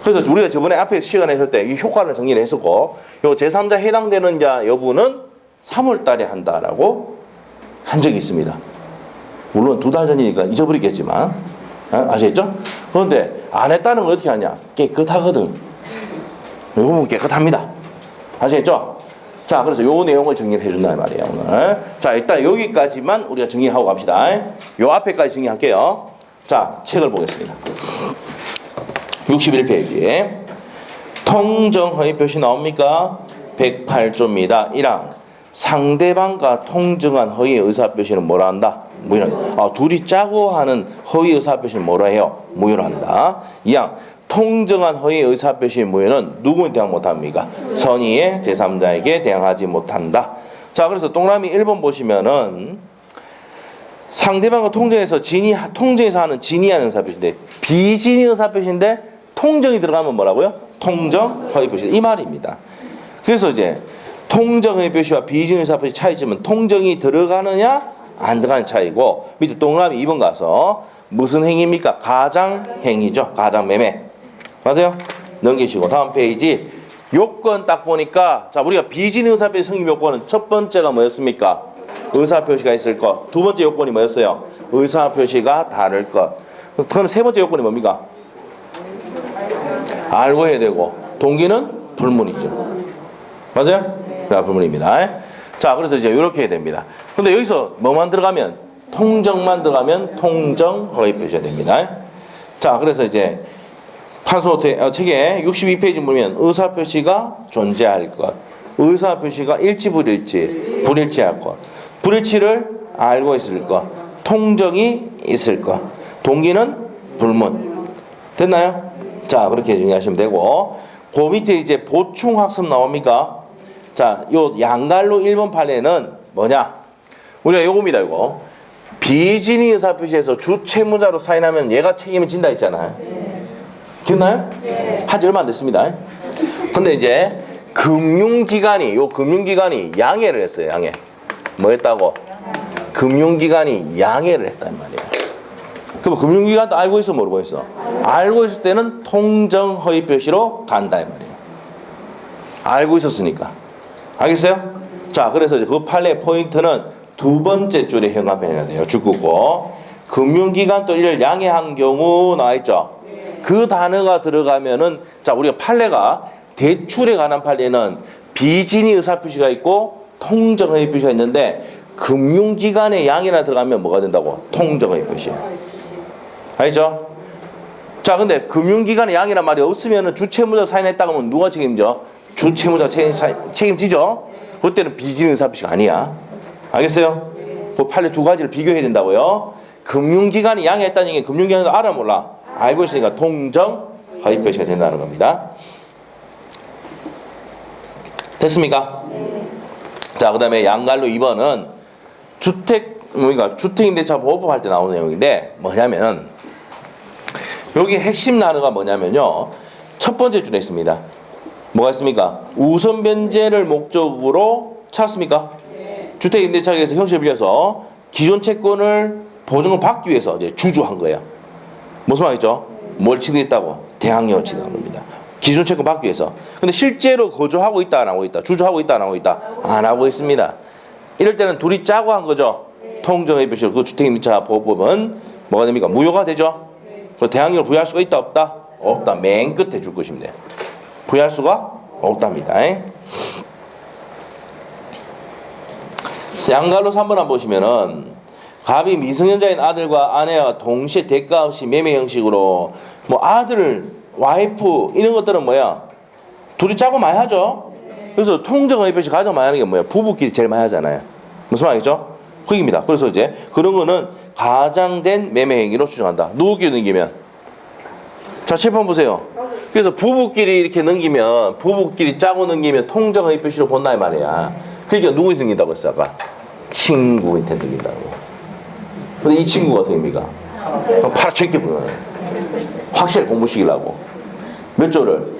그래서 우리가 저번에 앞에 시간에 했을 때 이 효과를 정리를 했었고, 요 제3자 해당되는 자 여부는 3월 달에 한다라고 한 적이 있습니다. 물론 2달 전이니까 잊어버리겠지만, 아시겠죠? 그런데 안 했다는 건 어떻게 하냐? 깨끗하거든. 요 부분 깨끗합니다. 아시겠죠? 자, 그래서 요 내용을 정리를 해준다 말이에요, 오늘. 자, 일단 여기까지만 우리가 정리하고 갑시다. 요 앞에까지 정리할게요. 자, 책을 보겠습니다. 61페이지. 통정허위표시 나옵니까? 108조입니다. 1항. 상대방과 통정한 허위 의사표시는 뭐라 한다? 무효한다. 둘이 짜고 하는 허위 의사표시는 뭐라 해요? 무효로 한다. 2항. 통정한 허위 의사표시 무효는 누구한테 대항 못합니까? 선의의 제3자에게 대항하지 못한다. 자, 그래서 동그라미 1번 보시면은 상대방과 통정해서 통정해서 하는 진의하는 의사표시인데 비진의 의사표시인데 통정이 들어가면 뭐라고요? 통정 허위표시. 이 말입니다. 그래서 이제 통정 허위표시와 비진 의사표시 차이점은 통정이 들어가느냐 안 들어가는 차이고, 밑에 동그라미 2번 가서 무슨 행위입니까? 가장행위죠. 가장매매. 맞아요? 넘기시고 다음 페이지 요건 딱 보니까, 자, 우리가 비진 의사표시 성립 요건은 첫 번째가 뭐였습니까? 의사표시가 있을 것. 두 번째 요건이 뭐였어요? 의사표시가 다를 것. 그럼 세 번째 요건이 뭡니까? 알고 해야 되고, 동기는 불문이죠. 맞아요? 자, 불문입니다. 자, 그래서 이제 이렇게 해야 됩니다. 근데 여기서 뭐만 들어가면? 통정만 들어가면 통정 허위표시가 됩니다. 자, 그래서 이제 판소노트 책에 62페이지 보면 의사표시가 존재할 것, 의사표시가 일치 불일치할 것, 불일치를 알고 있을 것, 통정이 있을 것, 동기는 불문. 됐나요? 자, 그렇게 정리하시면 되고, 그 밑에 이제 보충 학습 나옵니까? 자, 요 양갈로 1번 판례는 뭐냐? 우리가 요겁니다, 요거. 비진의 의사표시에서 주채무자로 사인하면 얘가 책임을 진다 했잖아요. 기억나요? 한지 얼마 안 됐습니다. 근데 이제 금융기관이 양해를 했어요. 양해. 뭐 했다고? 금융기관이 양해를 했단 말이에요. 그럼 금융기관도 알고 있어, 모르고 있어? 알고 있을 때는 통정허위표시로 간다 이 말이에요. 알고 있었으니까. 알겠어요? 자, 그래서 이제 그 판례 포인트는 두 번째 줄에 현관편이라 돼요. 죽고 금융기관도 이를 양해한 경우 나와있죠. 그 단어가 들어가면은, 자, 우리가 판례가 대출에 관한 판례는 비진의 의사표시가 있고 통정허위표시가 있는데, 금융기관의 양해나 들어가면 뭐가 된다고? 통정허위표시. 알죠? 자, 근데 금융기관의 양해란 말이 없으면은 주채무자 사인했다고 하면 누가 책임져? 주채무자 책임지죠? 그때는 비진의 의사표시가 아니야. 알겠어요? 그 판례 두 가지를 비교해야 된다고요. 금융기관이 양해했다는 얘기는 금융기관도 알아 몰라? 알고 있으니까 통정 허위표시가 된다는 겁니다. 됐습니까? 자, 그 다음에 양갈로 2번은 주택임대차 보호법 할 때 나오는 내용인데, 뭐냐면 여기 핵심 단어가 뭐냐면요, 첫 번째 줄에 있습니다. 뭐가 있습니까? 우선 변제를 목적으로 찾았습니까? 주택임대차에서 형식을 빌려서 기존 채권을 보증을 받기 위해서 이제 주주한 거예요. 무슨 말이죠? 뭘 취득했다고? 대항력을 취득한 겁니다. 기존 채권 받기 위해서. 근데 실제로 거주하고 있다, 안 하고 있다? 주주하고 있다, 안 하고 있다? 안 하고 있습니다. 이럴 때는 둘이 짜고 한 거죠. 통정허위표시. 그 주택임대차 보호법은 뭐가 됩니까? 무효가 되죠. 그래서 대항력을 부여할 수가 있다, 없다? 없다. 맨 끝에 줄 것입니다. 부여할 수가 없답니다. 양갈로 3번 한번 보시면은 갑이 미성년자인 아들과 아내와 동시에 대가 없이 매매 형식으로 뭐 아들, 와이프 이런 것들은 뭐야? 둘이 짜고 많이 하죠. 그래서 통정의표시 가장 많이 하는 게 뭐야? 부부끼리 제일 많이 하잖아요. 무슨 말이죠? 그 얘기입니다. 그래서 이제 그런 거는 가장된 매매 행위로 추정한다. 누구끼리 넘기면? 자, 칠판 보세요. 그래서 부부끼리 이렇게 넘기면 부부끼리 짜고 넘기면 통정의표시로 본다 이 말이야. 그러니까 누구한테 넘긴다고 했어 아까? 친구한테 넘긴다고. 근데 이 친구가 어떻게 됩니까? 파랗게 보여요. 확실히 공부시키려고. 몇 조를?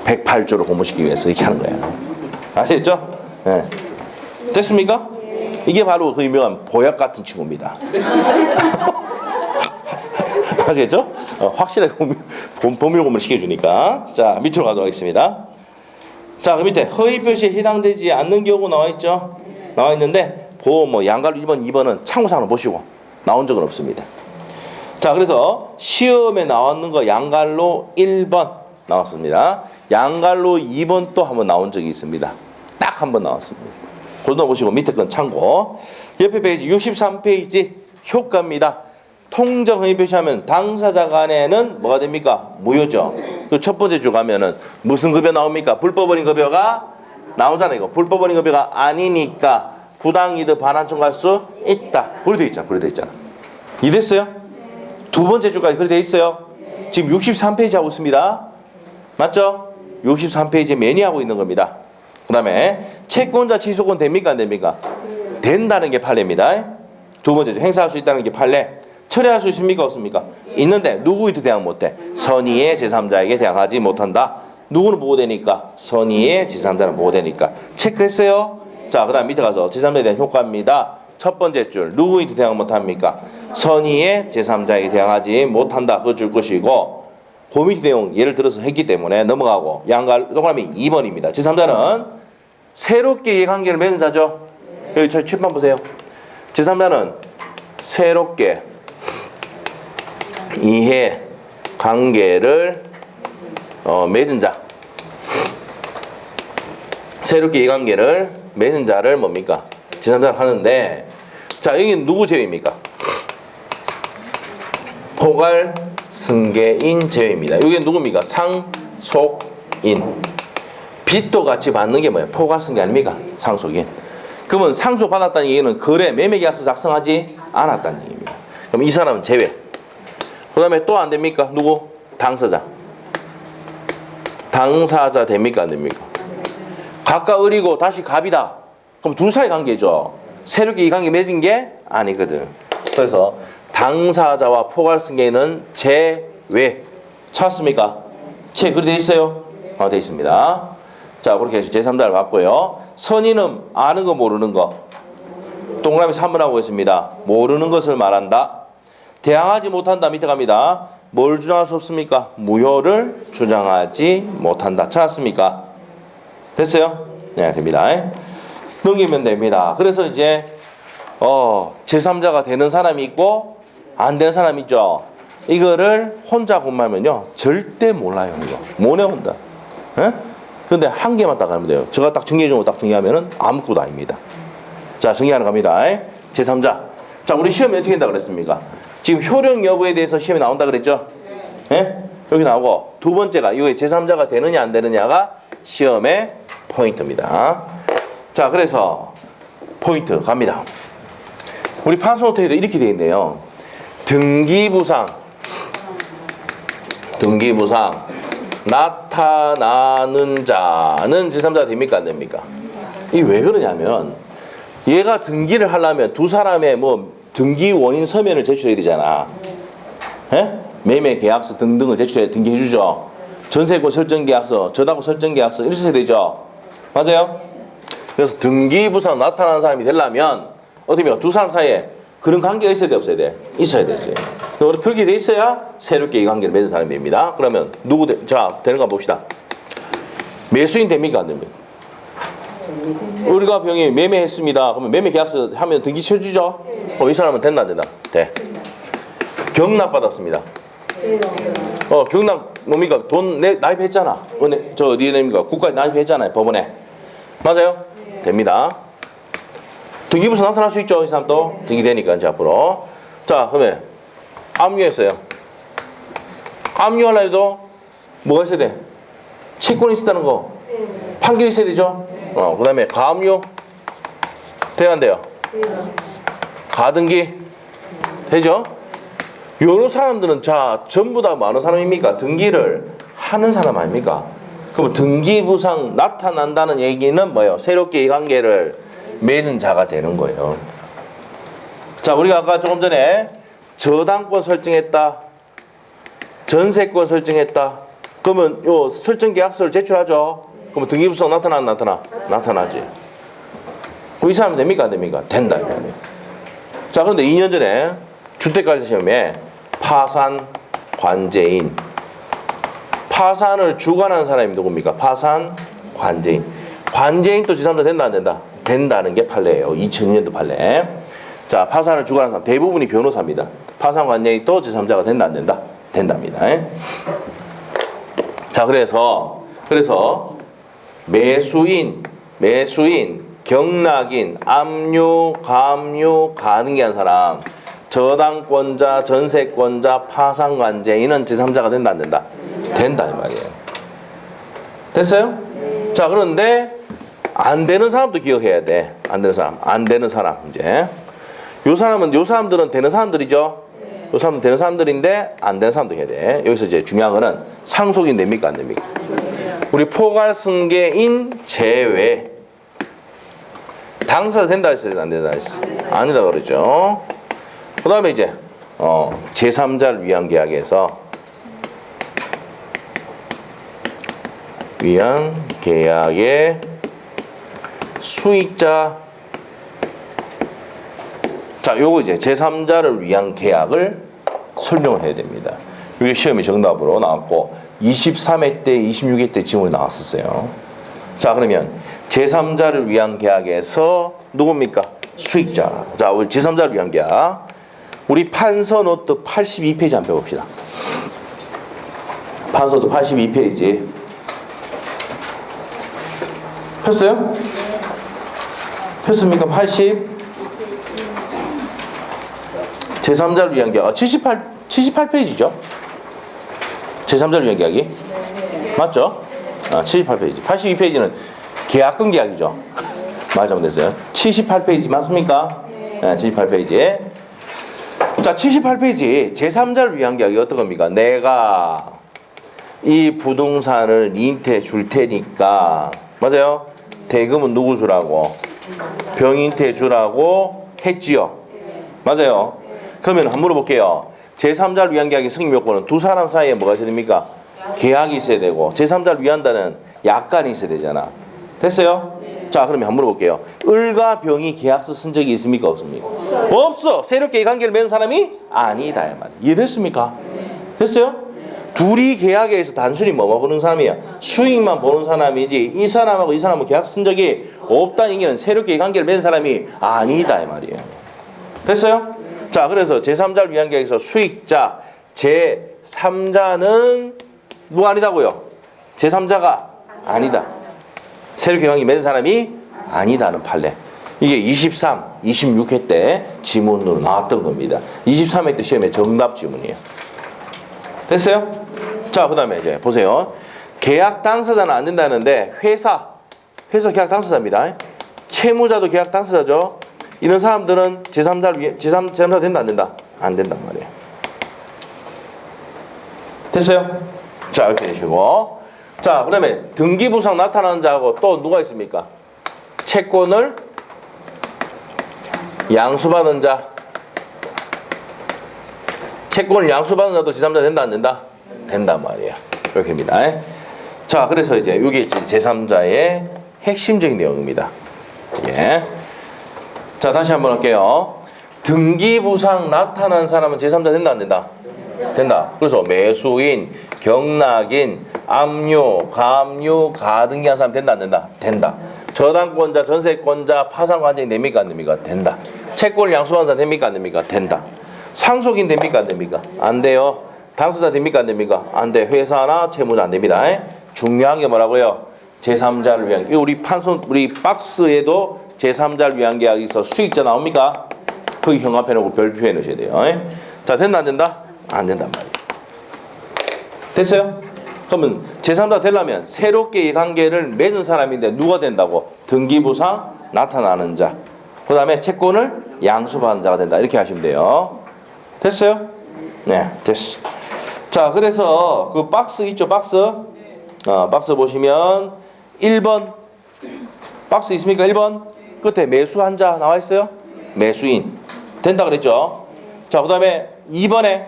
108조를 공부시키기 위해서 이렇게 하는 거야. 아시겠죠? 네. 됐습니까? 이게 바로 그 유명한 보약 같은 친구입니다. 아시겠죠? 확실하게 법률 공부를 시켜주니까. 자, 밑으로 가도록 하겠습니다. 자, 그 밑에 허위 표시에 해당되지 않는 경우 나와 있죠? 나와 있는데, 뭐 양갈로 1번, 2번은 참고사항을 보시고 나온 적은 없습니다. 자, 그래서 시험에 나왔는 거 양갈로 1번 나왔습니다. 양갈로 2번 또 한번 나온 적이 있습니다. 딱 한 번 나왔습니다. 그거 보시고 밑에 건 참고. 옆에 페이지 63페이지 효과입니다. 통정허위 표시하면 당사자 간에는 뭐가 됩니까? 무효죠. 또 첫 번째 줄 가면은 무슨 급여 나옵니까? 불법원인 급여가 나오잖아요. 이거 불법원인 급여가 아니니까 부당이득 반환 청구할 수 있다. 그래 돼 있잖아. 그래 돼 있잖아. 이해됐어요? 두 번째 줄까지 그래 돼 있어요. 지금 63페이지 하고 있습니다. 맞죠? 63페이지에 매니하고 있는 겁니다. 그 다음에 채권자 취소권 됩니까? 안 됩니까? 된다는 게 판례입니다. 두 번째 행사할 수 있다는 게 판례. 처리할 수 있습니까? 없습니까? 있는데 누구한테 대항 못해? 선의의 제3자에게 대항하지 못한다. 누구는 보호되니까? 선의의 제3자는 보호되니까. 체크했어요? 자, 그 다음 밑에 가서 제3자에 대한 효과입니다. 첫 번째 줄 누구한테 대항 못합니까? 선의의 제3자에게 대항하지 못한다. 그 줄 것이고 그 밑에 내용 예를 들어서 했기 때문에 넘어가고 양갈 동그라미 2번입니다. 제3자는 새롭게 이해관계를 맺은 자죠. 여기 저희 칠판 보세요. 제3자는 새롭게 이해관계를 맺은 자. 새롭게 이해관계를 맺은 자를 뭡니까? 제3자를 하는데 자, 여기는 누구 제외입니까? 포괄 승계인 제외입니다. 여기 누굽니까? 상속인. 빚도 같이 받는 게 뭐예요? 포괄 승계 아닙니까? 상속인. 그러면 상속 받았다는 얘기는 거래 매매 계약서 작성하지 않았다는 얘기입니다. 그럼 이 사람은 제외. 그 다음에 또 안 됩니까? 누구? 당사자. 당사자 됩니까? 안 됩니까? 각각 을이고 다시 갑이다. 그럼 둘 사이 관계죠. 새롭게 이 관계 맺은 게 아니거든. 그래서 당사자와 포괄승계는 제외. 찾았습니까? 그렇게 돼 있어요? 돼 있습니다. 자, 그렇게 해서 제3자를 봤고요. 선의는 아는 거 모르는 거. 동그라미 3번 하고 있습니다. 모르는 것을 말한다. 대항하지 못한다. 밑에 갑니다. 뭘 주장할 수 없습니까? 무효를 주장하지 못한다. 찾았습니까? 됐어요? 네, 됩니다. 넘기면 됩니다. 그래서 이제 제3자가 되는 사람이 있고 안 되는 사람이 있죠. 이거를 혼자 공부하면요 절대 몰라요. 이거 못 외운다. 근데 한 개만 딱 하면 돼요. 제가 딱 정리해 준 거 딱 정리하면은 아무것도 아닙니다. 자, 정리하러 갑니다. 제3자. 자, 우리 시험에 어떻게 된다 그랬습니까? 지금 효력 여부에 대해서 시험에 나온다 그랬죠? 여기 나오고 두 번째가 이게 제3자가 되느냐 안 되느냐가 시험의 포인트입니다. 자, 그래서 포인트 갑니다. 우리 판소노트에도 이렇게 되어 있네요. 등기부상 나타나는 자는 제3자가 됩니까 안 됩니까? 이게 왜 그러냐면 얘가 등기를 하려면 두 사람의 뭐 등기 원인 서면을 제출해야 되잖아. 매매 계약서 등등을 제출해 등기해 주죠. 전세고 설정 계약서, 저당고 설정 계약서 이렇게 해야 되죠. 맞아요? 그래서 등기부상 나타나는 사람이 되려면 어떻게 해요? 두 사람 사이에 그런 관계가 있어야 돼 없어야 돼? 있어야 되지. 그렇게 돼 있어야 새롭게 이 관계를 맺은 사람이 됩니다. 그러면 자, 되는가 봅시다. 매수인 됩니까 안 됩니까? 우리가 병이 매매했습니다. 그러면 매매 계약서 하면 등기 쳐주죠? 이 사람은 됐나 안 되나? 돼. 경락 받았습니다. 경락 뭡니까? 돈 납입했잖아. 저 어디에 냅니까? 국가에 납입했잖아요. 법원에. 맞아요? 됩니다. 등기부서 나타날 수 있죠. 이 사람도 등기되니까 이제 앞으로. 자, 그러면 압류했어요. 압류하려 해도 뭐가 있어야 돼? 채권이 있었다는 거. 판결이 있어야 되죠. 그 다음에 가압류 돼야 안 돼요? 가등기 되죠? 여러 사람들은 자 전부 다 많은 사람입니까? 등기를 하는 사람 아닙니까? 그럼 등기부상 나타난다는 얘기는 뭐예요? 새롭게 이 관계를 맺은 자가 되는 거예요. 자, 우리가 아까 조금 전에 저당권 설정했다, 전세권 설정했다. 그러면 요 설정 계약서를 제출하죠. 그러면 등기부상 나타나지. 이 사람 됩니까? 안 됩니까? 된다. 자, 그런데 2년 전에 주택가세 시험에 파산 관제인, 파산을 주관한 사람이 누굽니까? 파산 관제인. 관제인 또 제3자 된다 안 된다? 된다는 게 판례예요. 2002년도 판례. 자, 파산을 주관한 사람 대부분이 변호사입니다. 파산 관제인 또 제3자가 된다 안 된다? 된답니다. 자, 그래서 매수인, 경락인, 압류, 가압류, 가등기한 사람, 저당권자, 전세권자, 파산관제인은 제3자가 된다 안 된다? 된다 이 말이에요. 됐어요? 자, 그런데 안 되는 사람도 기억해야 돼. 안 되는 사람 이제. 요 사람들은 되는 사람들이죠. 요 사람은 되는 사람들인데 안 되는 사람도 해야 돼. 여기서 이제 중요한 거는 상속인 됩니까 안 됩니까? 우리 포괄승계인 제외. 당사자 된다 했어요, 안 된다 했어요? 아니다 그러죠. 그 다음에 이제 제3자를 위한 계약에서 위한 계약의 수익자. 자, 요거 이제 제3자를 위한 계약을 설명을 해야 됩니다. 이게 시험이 정답으로 나왔고 23회 때 26회 때 지문이 나왔었어요. 자, 그러면 제3자를 위한 계약에서 누굽니까? 수익자. 자, 우리 제3자를 위한 계약. 우리 판서노트 82페이지 한번 펴봅시다. 판서노트 82페이지. 폈어요? 폈습니까? 80. 제3자를 위한 계약. 78페이지죠? 제3자를 위한 계약이? 맞죠? 78페이지. 82페이지는 계약금 계약이죠. 말 잘못했어요. 78페이지 맞습니까? 네, 78페이지. 자, 78페이지 제3자를 위한 계약이 어떤 겁니까? 내가 이 부동산을 니한테 줄 테니까, 맞아요? 대금은 누구 주라고? 병인한테 주라고 했지요. 맞아요? 그러면 한번 물어볼게요. 제3자를 위한 계약의 승인 요건은 두 사람 사이에 뭐가 있어야 됩니까? 계약이 있어야 되고, 제3자를 위한다는 약관이 있어야 되잖아. 됐어요? 자, 그러면 한번 물어볼게요. 을과 병이 계약서 쓴 적이 있습니까? 없습니까? 없어. 새롭게 이 관계를 맺은 사람이 아니다. 이 말이에요. 이해됐습니까? 됐어요? 둘이 계약에 의해서 단순히 뭐만 보는 사람이야? 수익만 보는 사람이지, 이 사람하고 이 사람은 계약 쓴 적이 없다는 얘기는 새롭게 이 관계를 맺은 사람이 아니다. 이 말이에요. 됐어요? 자, 그래서 제3자를 위한 계약에서 수익자, 제3자는 누가 아니다고요? 제3자가 아니다. 새롭게 관계 맺은 사람이 아니다는 판례. 이게 23, 26회 때 지문으로 나왔던 겁니다. 23회 때 시험에 정답 지문이에요. 됐어요? 자, 그 다음에 이제 보세요. 계약 당사자는 안 된다는데 회사 계약 당사자입니다. 채무자도 계약 당사자죠. 이런 사람들은 제3자 된다 안 된다? 안 된단 말이에요. 됐어요? 자, 이렇게 되시고. 자, 그다음에 등기부상 나타나는 자하고 또 누가 있습니까? 채권을 양수받은 자. 채권을 양수받은 자도 제3자 된다 안 된다? 된단 말이에요. 이렇게입니다. 자, 그래서 이제 이게 제3자의 핵심적인 내용입니다. 예. 자, 다시 한번 할게요. 등기부상 나타난 사람은 제3자 된다 안 된다? 된다. 그래서 매수인, 경락인, 압류, 가압류, 가등기한 사람 된다 안 된다? 된다. 저당권자, 전세권자, 파산관제인 됩니까 안 됩니까? 된다. 채권을 양수받은 사람 됩니까 안 됩니까? 된다. 상속인 됩니까 안 됩니까? 안 돼요. 당사자 됩니까 안 됩니까? 안 돼. 회사나 채무자 안 됩니다. 중요한 게 뭐라고요? 제3자를 위한. 우리 우리 박스에도 제3자를 위한 계약이 있어. 수익자 나옵니까? 거기 현관펜 하고 별표해 넣으셔야 돼요. 자, 된다 안 된다? 안 된단 말이에요. 됐어요? 그러면 제3자 되려면 새롭게 이 관계를 맺은 사람인데 누가 된다고? 등기부상 나타나는 자. 그 다음에 채권을 양수받은 자가 된다. 이렇게 하시면 돼요. 됐어요? 네, 됐어. 자, 그래서 그 박스 있죠, 박스? 박스 보시면 1번 박스 있습니까? 1번 끝에 매수한 자 나와 있어요? 매수인 된다 그랬죠? 자, 그 다음에 2번에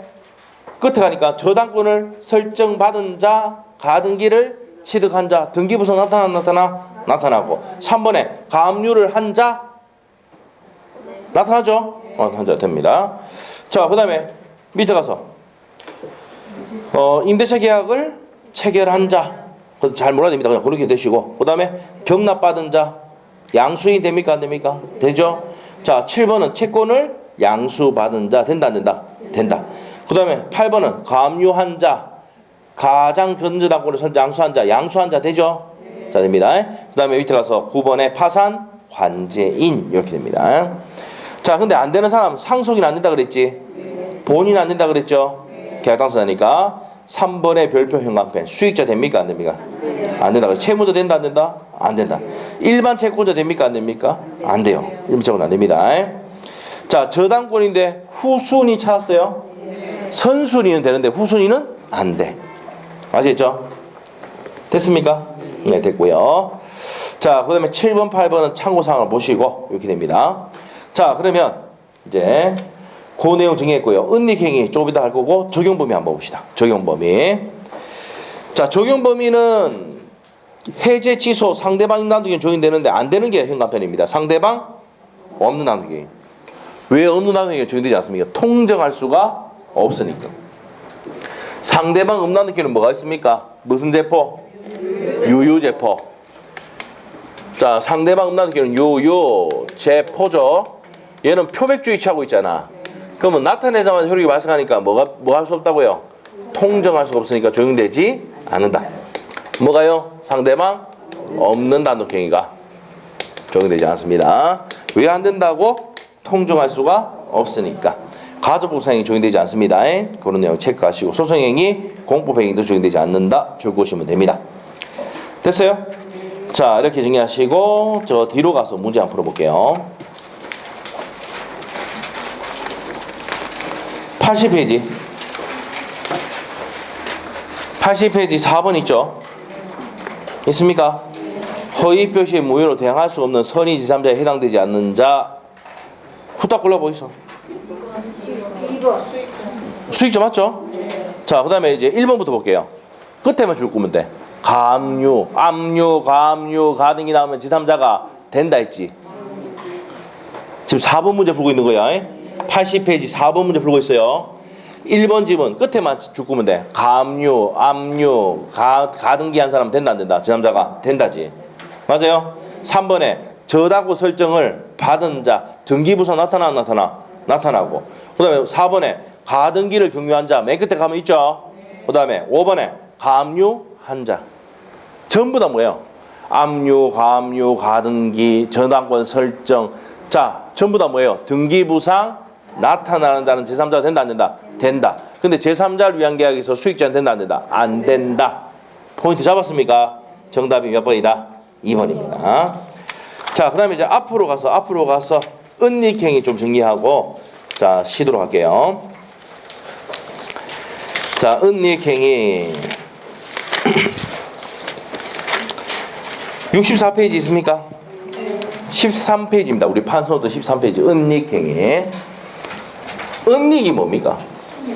끝에 가니까 저당권을 설정받은 자, 가등기를 취득한 자, 등기부서 나타나고 3번에 가압류를 한 자 나타나죠? 한 자 됩니다. 자, 그 다음에 밑에 가서 임대차 계약을 체결한 자, 잘 몰라야 됩니다. 그냥 그렇게 되시고, 그 다음에 경납받은 자, 양수인 됩니까 안 됩니까? 되죠? 자, 7번은 채권을 양수받은 자 된다 안 된다? 된다. 그 다음에 8번은 가압류한 자, 가장 근저당권을 양수한 자, 양수한 자 되죠? 자, 됩니다. 그 다음에 밑에 가서 9번에 파산 관제인 이렇게 됩니다. 자, 근데 안 되는 사람 상속인 안 된다 그랬지? 본인 안 된다 그랬죠? 계약 당사자니까 3번의 별표 현관펜 수익자 됩니까 안 됩니까? 안 된다. 채무자 된다 안 된다? 안 된다. 일반 채권자 됩니까 안 됩니까? 안 돼요. 일반 채권 안 됩니다. 자, 저당권인데 후순위 찾았어요? 선순위는 되는데 후순위는 안 돼. 아시겠죠? 됐습니까? 네, 됐고요. 자, 그 다음에 7번, 8번은 참고사항을 보시고 이렇게 됩니다. 자, 그러면 이제 그 내용 정리했고요. 은닉행위 조금 이따 할 거고 적용범위 한번 봅시다. 적용범위. 자, 적용범위는 해제, 취소, 상대방 난도기는 적용되는데 안 되는 게 현관편입니다. 상대방 없는 난도기. 왜 없는 난도기는 적용되지 않습니까? 통정할 수가 없으니까. 상대방 없는 난도기는 뭐가 있습니까? 무슨 제포? 유유제포. 자, 상대방 없는 난도기는 유유제포죠. 얘는 표백주의 취하고 있잖아. 그러면 나타내자마자 효력이 발생하니까 뭐 할 수 없다고요? 통정할 수가 없으니까 적용되지 않는다. 뭐가요? 상대방 없는 단독행위가 적용되지 않습니다. 왜 안 된다고? 통정할 수가 없으니까. 가족법상행위 적용되지 않습니다. 그런 내용 체크하시고 소송행위, 공법행위도 적용되지 않는다. 적으시면 됩니다. 됐어요? 자, 이렇게 정리하시고 저 뒤로 가서 문제 한번 풀어볼게요. 80페이지 80페이지 4번 있죠? 있습니까? 허위 표시의 무효로 대항할 수 없는 선의 제3자에 해당되지 않는 자 후딱 골라보이소. 2번 수익자 맞죠? 자, 그 다음에 이제 1번부터 볼게요. 끝에만 줄 꾸면 돼. 가압류, 압류, 가압류, 가등기 나오면 제3자가 된다 했지. 지금 4번 문제 풀고 있는 거야. 80페이지 4번 문제 풀고 있어요. 1번 집은 끝에만 줄 꾸면 돼. 가압류, 압류, 가등기 한 사람 된다 안 된다? 제3자가 된다지. 맞아요? 3번에 저당권 설정을 받은 자 등기부서 나타나고 그 다음에 4번에 가등기를 경유한 자 맨 끝에 가면 있죠. 그 다음에 5번에 가압류한 자 전부 다 뭐예요? 압류, 가압류, 가등기, 저당권 설정 자 전부 다 뭐예요? 등기부상 나타나는 자는 제3자가 된다 안 된다? 된다. 근데 제3자를 위한 계약에서 수익자는 된다 안 된다? 안 된다. 포인트 잡았습니까? 정답이 몇 번이다? 2번입니다. 자, 그 다음에 이제 앞으로 가서 은닉행위 좀 정리하고 자 쉬도록 할게요. 자, 은닉행위 64페이지 있습니까? 13페이지입니다. 우리 판소도 13페이지 은닉행위. 은닉이 뭡니까?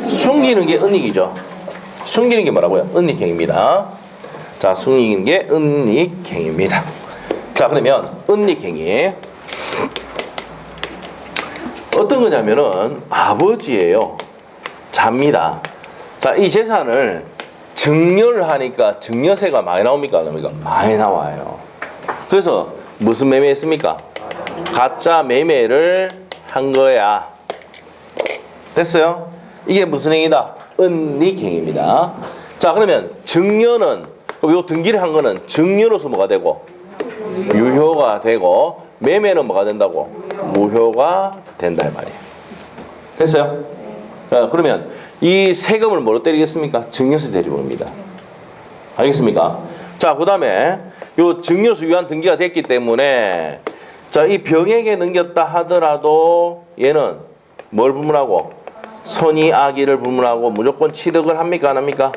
숨기는 게 은닉이죠. 숨기는 게 뭐라고요? 은닉행위입니다. 자, 숨기는 게 은닉행위입니다. 자, 그러면 은닉행위 어떤 거냐면은 아버지예요. 잡니다. 자, 이 재산을 증여를 하니까 증여세가 많이 나옵니까? 그러니까 많이 나와요. 그래서 무슨 매매했습니까? 가짜 매매를 한 거야. 됐어요? 이게 무슨 행위다? 은닉행위입니다. 자, 그러면 증여는, 요 등기를 한 거는 증여로서 뭐가 되고 유효가 되고, 매매는 뭐가 된다고? 무효가 된다 이 말이에요. 됐어요? 자, 그러면 이 세금을 뭐로 때리겠습니까? 증여세 대리봅니다. 알겠습니까? 자, 그 다음에 요 증여수 유한 등기가 됐기 때문에, 자, 이 병에게 넘겼다 하더라도 얘는 뭘 불문하고? 선의 악의를 불문하고 무조건 취득을 합니까? 안 합니까?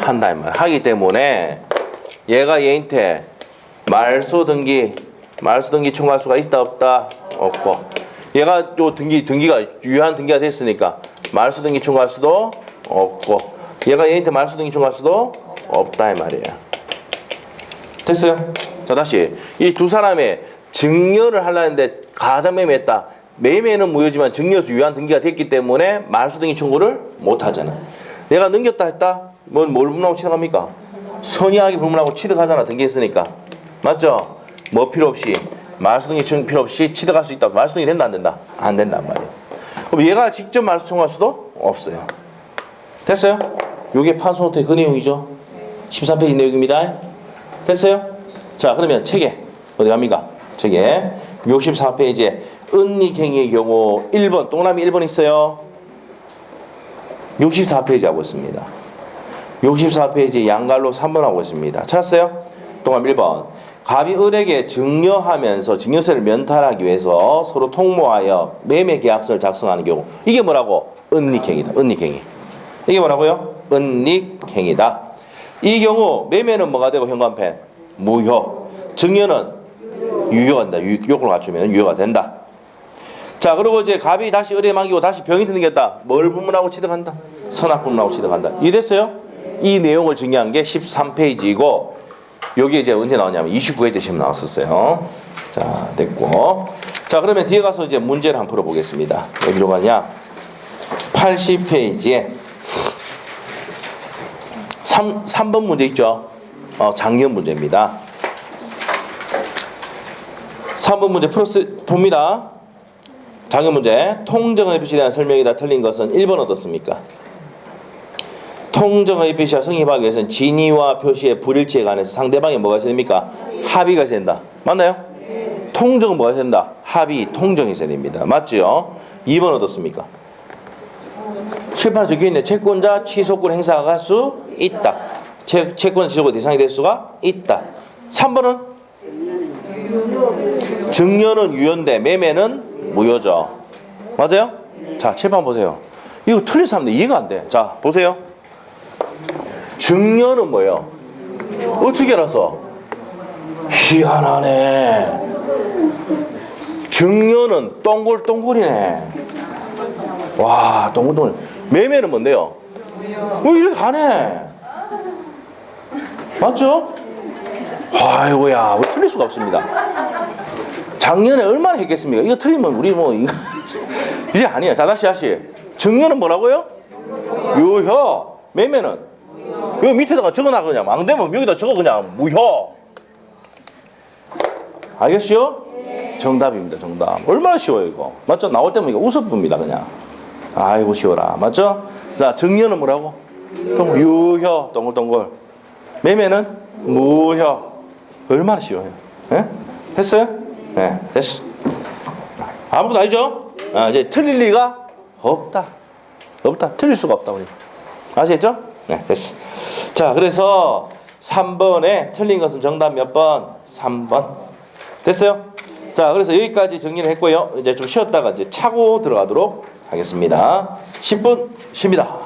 한다 이 말. 하기 때문에 얘가 얘한테 말소 등기 청구할 수가 있다 없다? 없고, 얘가 요 등기가 유효한 등기가 됐으니까 말소 등기 청구할 수도 없고, 얘가 얘한테 말소 등기 청구할 수도 없다 이 말이에요. 됐어요? 자, 다시 이 두 사람의 증여를 하려는데 가장매매했다. 매매는 무효지만 증여수 유한 등기가 됐기 때문에 말소 등기 청구를 못 하잖아. 내가 넘겼다 했다? 뭘 불문하고 취득합니까? 선의하게 불문하고 취득하잖아. 등기했으니까. 맞죠? 뭐 필요 없이, 말소 등기 청구 필요 없이 취득할 수 있다. 말소 등기 된다 안 된다? 안 된단 말이에요. 그럼 얘가 직접 말소 청구할 수도 없어요. 됐어요? 요게 판소노트의 그 내용이죠. 13페이지 내용입니다. 됐어요? 자, 그러면 책에 어디 갑니까? 책에 64페이지에 은닉행위의 경우 1번, 동그라미 1번 있어요. 64페이지 하고 있습니다. 64페이지 양갈로 3번 하고 있습니다. 찾았어요? 동그라미 1번. 갑이 을에게 증여하면서 증여세를 면탈하기 위해서 서로 통모하여 매매 계약서를 작성하는 경우, 이게 뭐라고? 은닉행위다. 은닉행위. 이게 뭐라고요? 은닉행위다. 이 경우 매매는 뭐가 되고 현관펜? 무효. 증여는 유효가 된다. 요건을 갖추면 유효가 된다. 자, 그리고 이제 갑이 다시 을에 맡기고 다시 병이 생겼다. 뭘 불문하고 취득한다? 선악 불문하고 취득한다. 이해됐어요? 이 내용을 정리한 게 13페이지이고, 여기 이제 언제 나오냐면 29회 때 시험 나왔었어요. 자, 됐고. 자, 그러면 뒤에 가서 이제 문제를 한번 풀어보겠습니다. 어디로 가냐? 80페이지에 3번 문제 있죠? 작년 문제입니다. 3번 문제 봅니다. 작년 문제. 통정의 표시에 대한 설명이다. 틀린 것은 1번 어떻습니까? 통정의 표시와 성립하기 위해서는 진위와 표시의 불일치에 관해서 상대방이 뭐가 있어야 됩니까? 합의가 있어야 된다. 맞나요? 통정은 뭐가 있어야 된다? 합의, 통정이 있어야 됩니다. 맞죠? 2번 어떻습니까? 칠판에 적혀있네. 채권자 취소권 행사할 수 있다. 채권 취소권 대상이 될 수가 있다. 3번은? 증여는 유효인데 매매는 무효죠. 맞아요? 자, 칠판 보세요. 이거 틀린 사람들 이해가 안 돼. 자, 보세요. 증여는 뭐예요? 어떻게 알아서? 희한하네. 증여는 동글동글이네. 와, 동글동글. 매매는 뭔데요? 이렇게 가네. 맞죠? 아이고야, 우리 틀릴 수가 없습니다. 작년에 얼마나 했겠습니까? 이거 틀리면 우리 뭐 이거 이제 아니에요. 자, 다시. 증여는 뭐라고요? 유효. 매매는 여기 밑에다가 적어놔. 그냥 안 되면 여기다 적어. 그냥 무효. 알겠죠? 정답입니다. 정답. 얼마나 쉬워요 이거. 맞죠? 나올 때면 이거 웃어봅니다. 그냥. 아이고 쉬워라. 맞죠? 자, 증여는 뭐라고? 유효. 동글동글. 매매는 무효. 얼마나 쉬워요. 예? 됐어요? 네, 됐어. 아무것도 아니죠? 이제 틀릴 리가 없다. 틀릴 수가 없다 우리. 아시겠죠? 네, 됐어. 자, 그래서 3번에 틀린 것은 정답 몇 번? 3번. 됐어요? 자, 그래서 여기까지 정리를 했고요. 이제 좀 쉬었다가 이제 차고 들어가도록 하겠습니다. 10분 쉽니다.